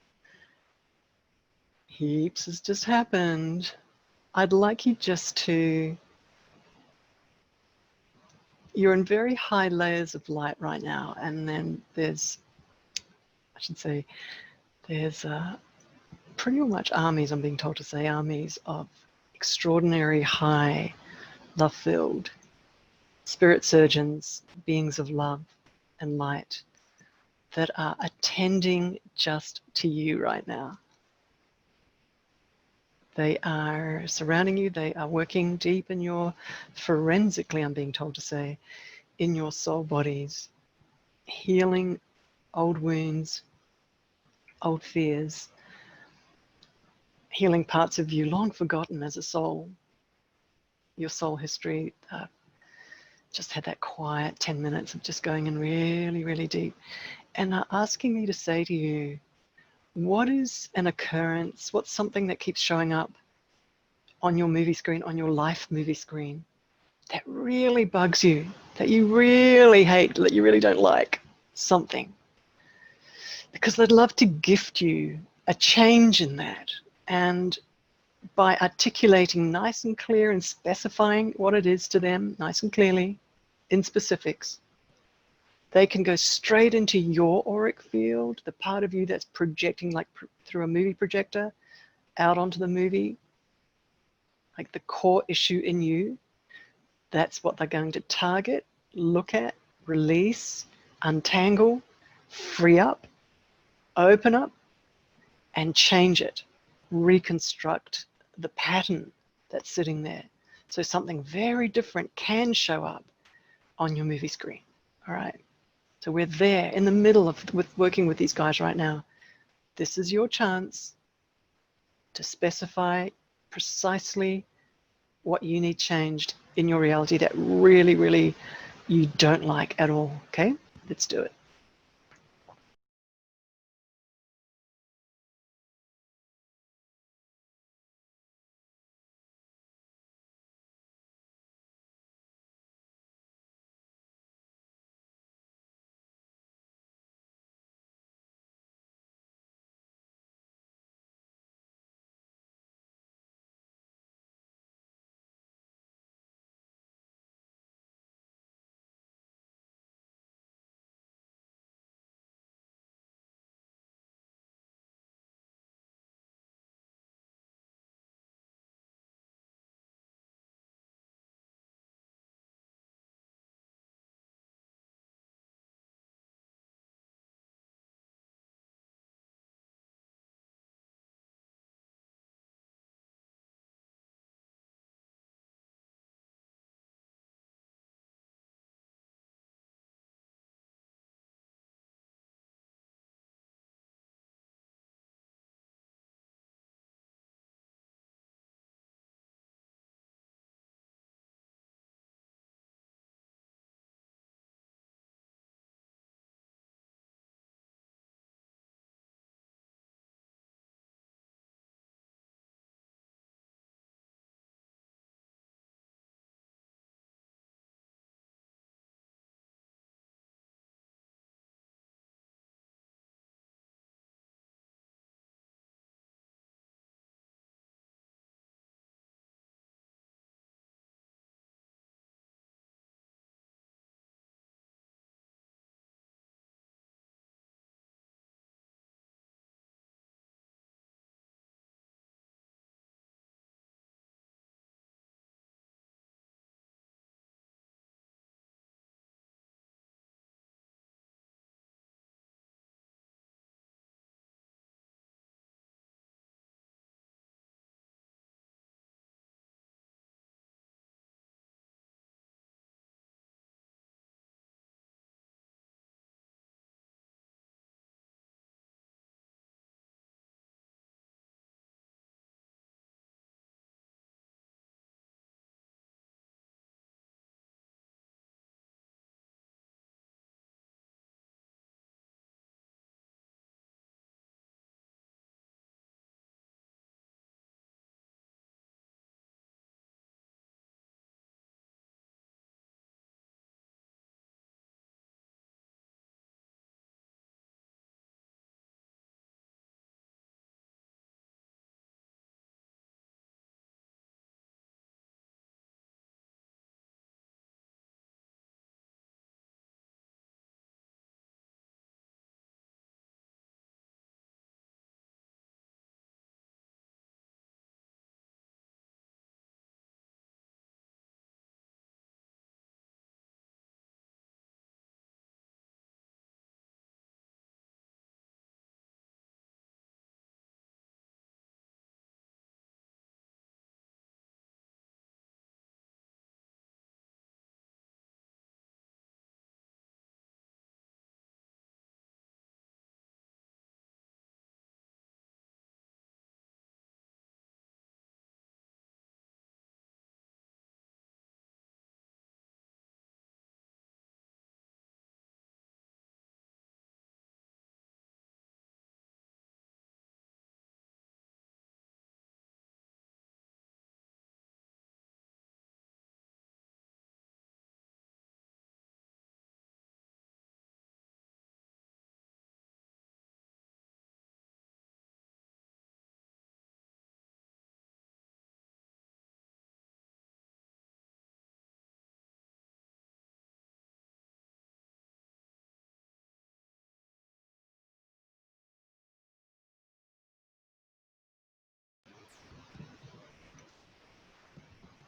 Heaps has just happened. I'd like you just to, you're in very high layers of light right now, and then there's, I should say, there's pretty much armies, I'm being told to say, armies of extraordinary high, love-filled spirit surgeons, beings of love and light that are attending just to you right now. They are surrounding you. They are working deep in your, forensically, I'm being told to say, in your soul bodies, healing old wounds, old fears, healing parts of you long forgotten as a soul. Your soul history, just had that quiet 10 minutes of just going in really, really deep and asking me to say to you, what is an occurrence? What's something that keeps showing up on your movie screen, on your life movie screen, that really bugs you, that you really hate, that you really don't like? Something. Because they'd love to gift you a change in that. And by articulating nice and clear and specifying what it is to them nice and clearly in specifics, they can go straight into your auric field, the part of you that's projecting like through a movie projector out onto the movie, like the core issue in you. That's what they're going to target, look at, release, untangle, free up, open up, and change it, reconstruct the pattern that's sitting there. So something very different can show up on your movie screen. All right. So we're there in the middle of working with these guys right now. This is your chance to specify precisely what you need changed in your reality that really, really you don't like at all. Okay, let's do it.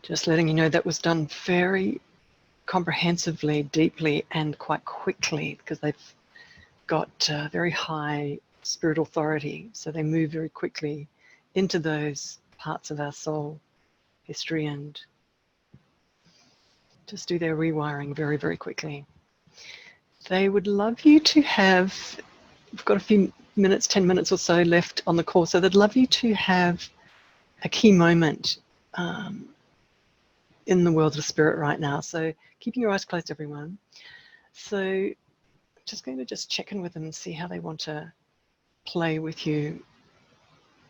Just letting you know that was done very comprehensively, deeply, and quite quickly, because they've got very high spirit authority. So they move very quickly into those parts of our soul history and just do their rewiring very, very quickly. They would love you to have, we've got a few minutes, 10 minutes or so left on the call, so they'd love you to have a key moment in the world of spirit right now. So keeping your eyes closed, everyone. So just going to check in with them and see how they want to play with you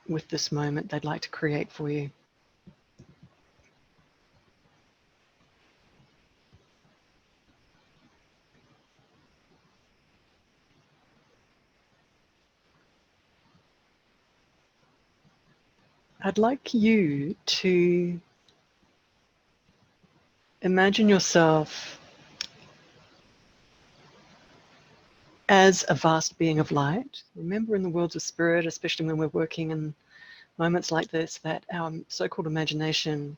with this moment they'd like to create for you. I'd like you to imagine yourself as a vast being of light. Remember, in the worlds of spirit, especially when we're working in moments like this, that our so-called imagination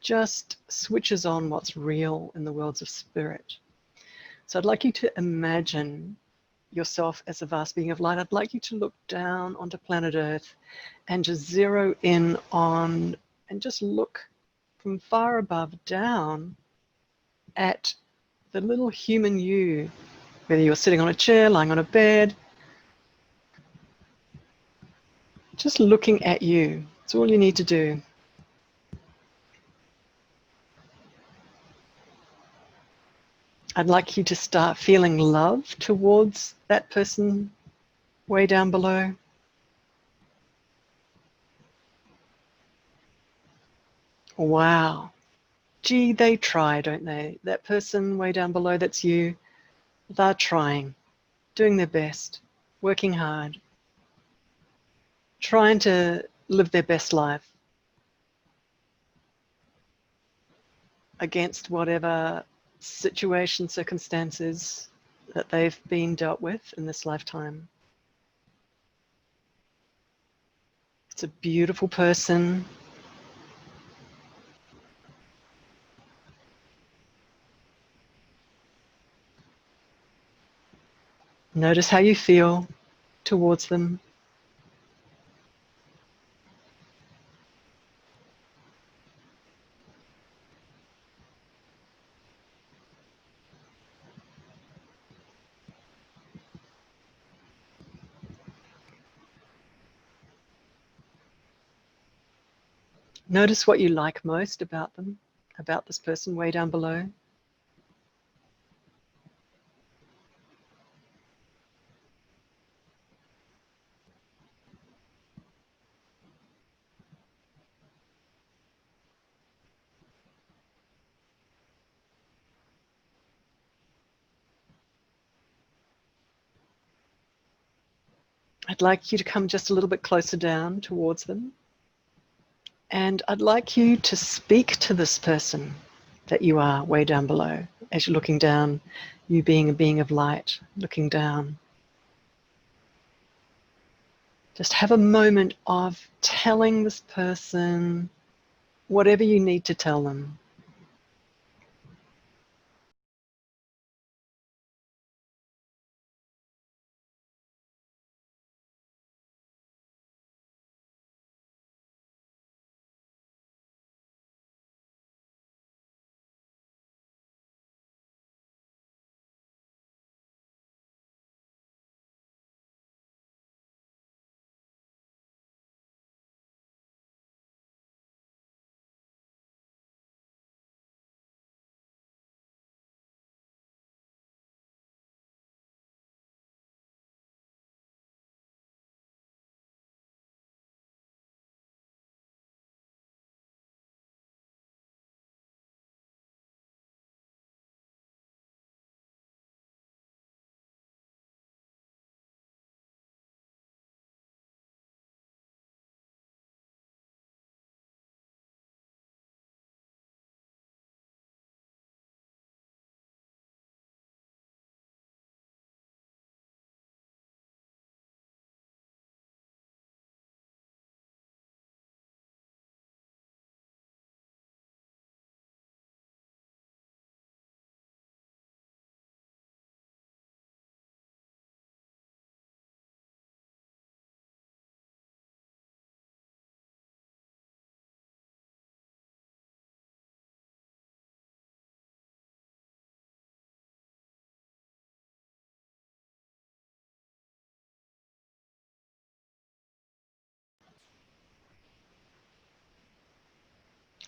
just switches on what's real in the worlds of spirit. So I'd like you to imagine yourself as a vast being of light. I'd like you to look down onto planet Earth and just zero in on and just look from far above down at the little human you, whether you're sitting on a chair, lying on a bed, just looking at you. It's all you need to do. I'd like you to start feeling love towards that person way down below. Wow. Gee, they try, don't they? That person way down below, that's you. They're trying, doing their best, working hard, trying to live their best life against whatever situation, circumstances that they've been dealt with in this lifetime. It's a beautiful person. Notice how you feel towards them. Notice what you like most about them, about this person way down below. I'd like you to come just a little bit closer down towards them. And I'd like you to speak to this person that you are way down below. As you're looking down, you being a being of light, looking down. Just have a moment of telling this person whatever you need to tell them.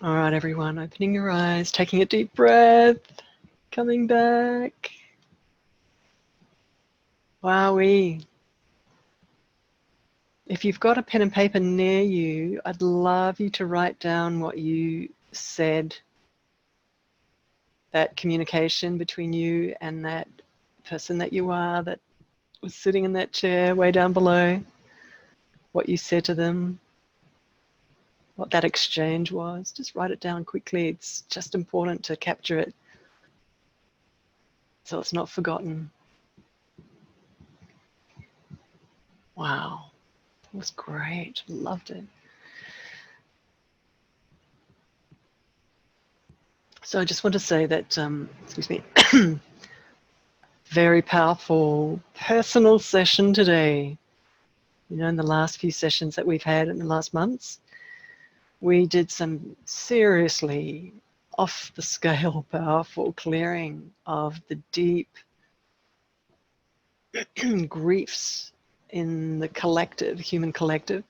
All right, everyone, opening your eyes, taking a deep breath, coming back. Wowee. If you've got a pen and paper near you, I'd love you to write down what you said, that communication between you and that person that you are that was sitting in that chair way down below, what you said to them, what that exchange was. Just write it down quickly. It's just important to capture it so it's not forgotten. Wow, it was great. Loved it. So I just want to say that, excuse me, very powerful personal session today. You know, in the last few sessions that we've had in the last months, we did some seriously off the scale powerful clearing of the deep griefs in the collective, human collective,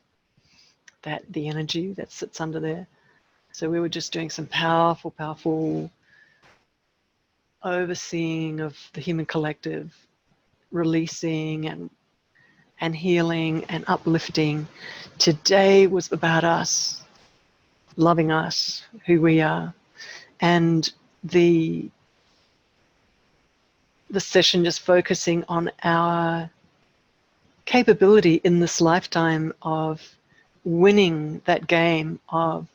that the energy that sits under there. So we were just doing some powerful, powerful overseeing of the human collective, releasing and healing and uplifting. Today was about us, loving us, who we are. And the session just focusing on our capability in this lifetime of winning that game of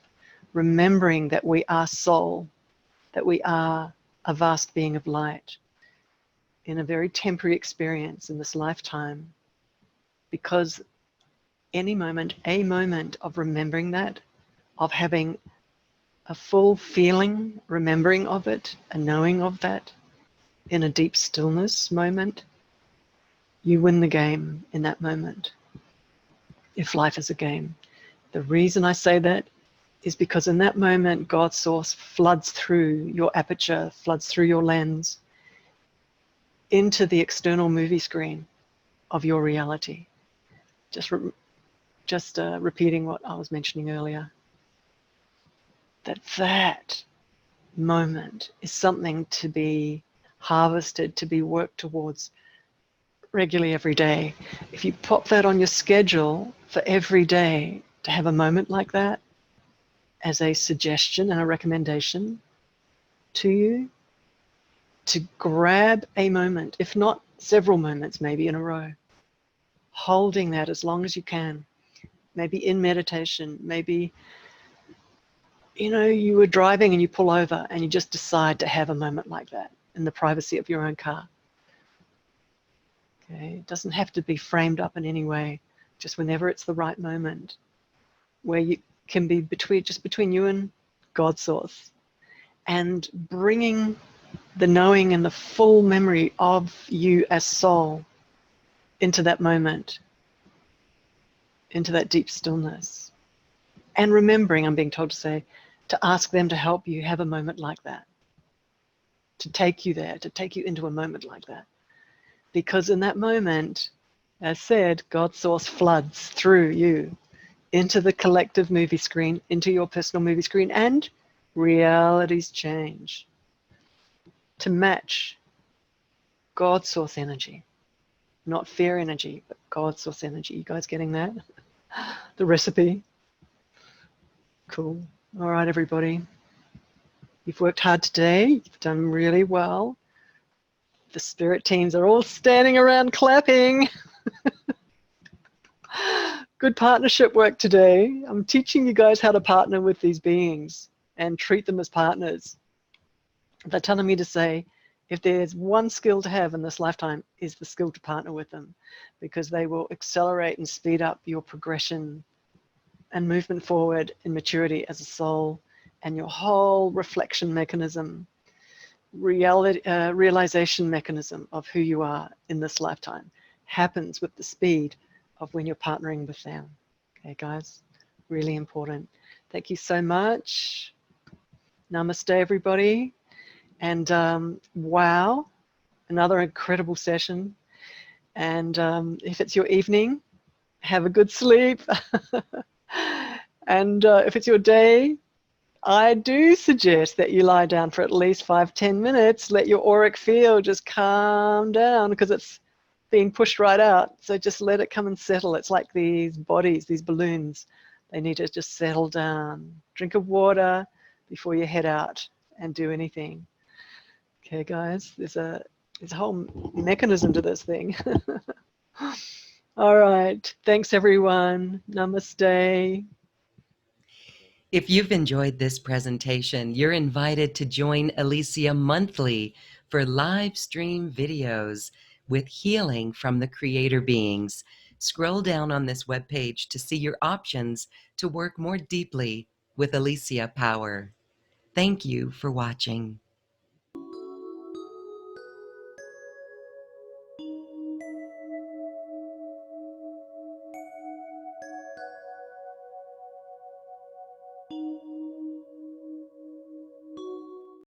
remembering that we are soul, that we are a vast being of light in a very temporary experience in this lifetime, because any moment, a moment of remembering that, of having a full feeling, remembering of it, a knowing of that in a deep stillness moment, you win the game in that moment, if life is a game. The reason I say that is because in that moment, God's source floods through your aperture, floods through your lens into the external movie screen of your reality. Just repeating what I was mentioning earlier. That moment is something to be harvested, to be worked towards regularly every day. If you pop that on your schedule for every day to have a moment like that as a suggestion and a recommendation to you, to grab a moment, if not several moments, maybe in a row, holding that as long as you can, maybe in meditation, maybe, you know, you were driving and you pull over and you just decide to have a moment like that in the privacy of your own car. Okay, it doesn't have to be framed up in any way, just whenever it's the right moment, where you can be between you and God's source, and bringing the knowing and the full memory of you as soul into that moment, into that deep stillness. And remembering, I'm being told to say, to ask them to help you have a moment like that, to take you there, to take you into a moment like that. Because in that moment, as said, God's source floods through you into the collective movie screen, into your personal movie screen, and realities change to match God's source energy. Not fear energy, but God's source energy. You guys getting that? The recipe? Cool. All right, everybody. You've worked hard today. You've done really well. The spirit teams are all standing around clapping. Good partnership work today. I'm teaching you guys how to partner with these beings and treat them as partners. They're telling me to say, if there's one skill to have in this lifetime, is the skill to partner with them, because they will accelerate and speed up your progression and movement forward in maturity as a soul, and your whole reflection mechanism, realization mechanism of who you are in this lifetime happens with the speed of when you're partnering with them. Okay, guys, really important. Thank you so much. Namaste, everybody. And wow, another incredible session. And if it's your evening, have a good sleep. And if it's your day, I do suggest that you lie down for at least 5-10 minutes. Let your auric field just calm down because it's being pushed right out. So just let it come and settle. It's like these bodies, these balloons. They need to just settle down. Drink of water before you head out and do anything. Okay, guys, there's a whole mechanism to this thing. All right. Thanks, everyone. Namaste. If you've enjoyed this presentation, you're invited to join Alicia monthly for live stream videos with healing from the creator beings. Scroll down on this webpage to see your options to work more deeply with Alicia Power. Thank you for watching.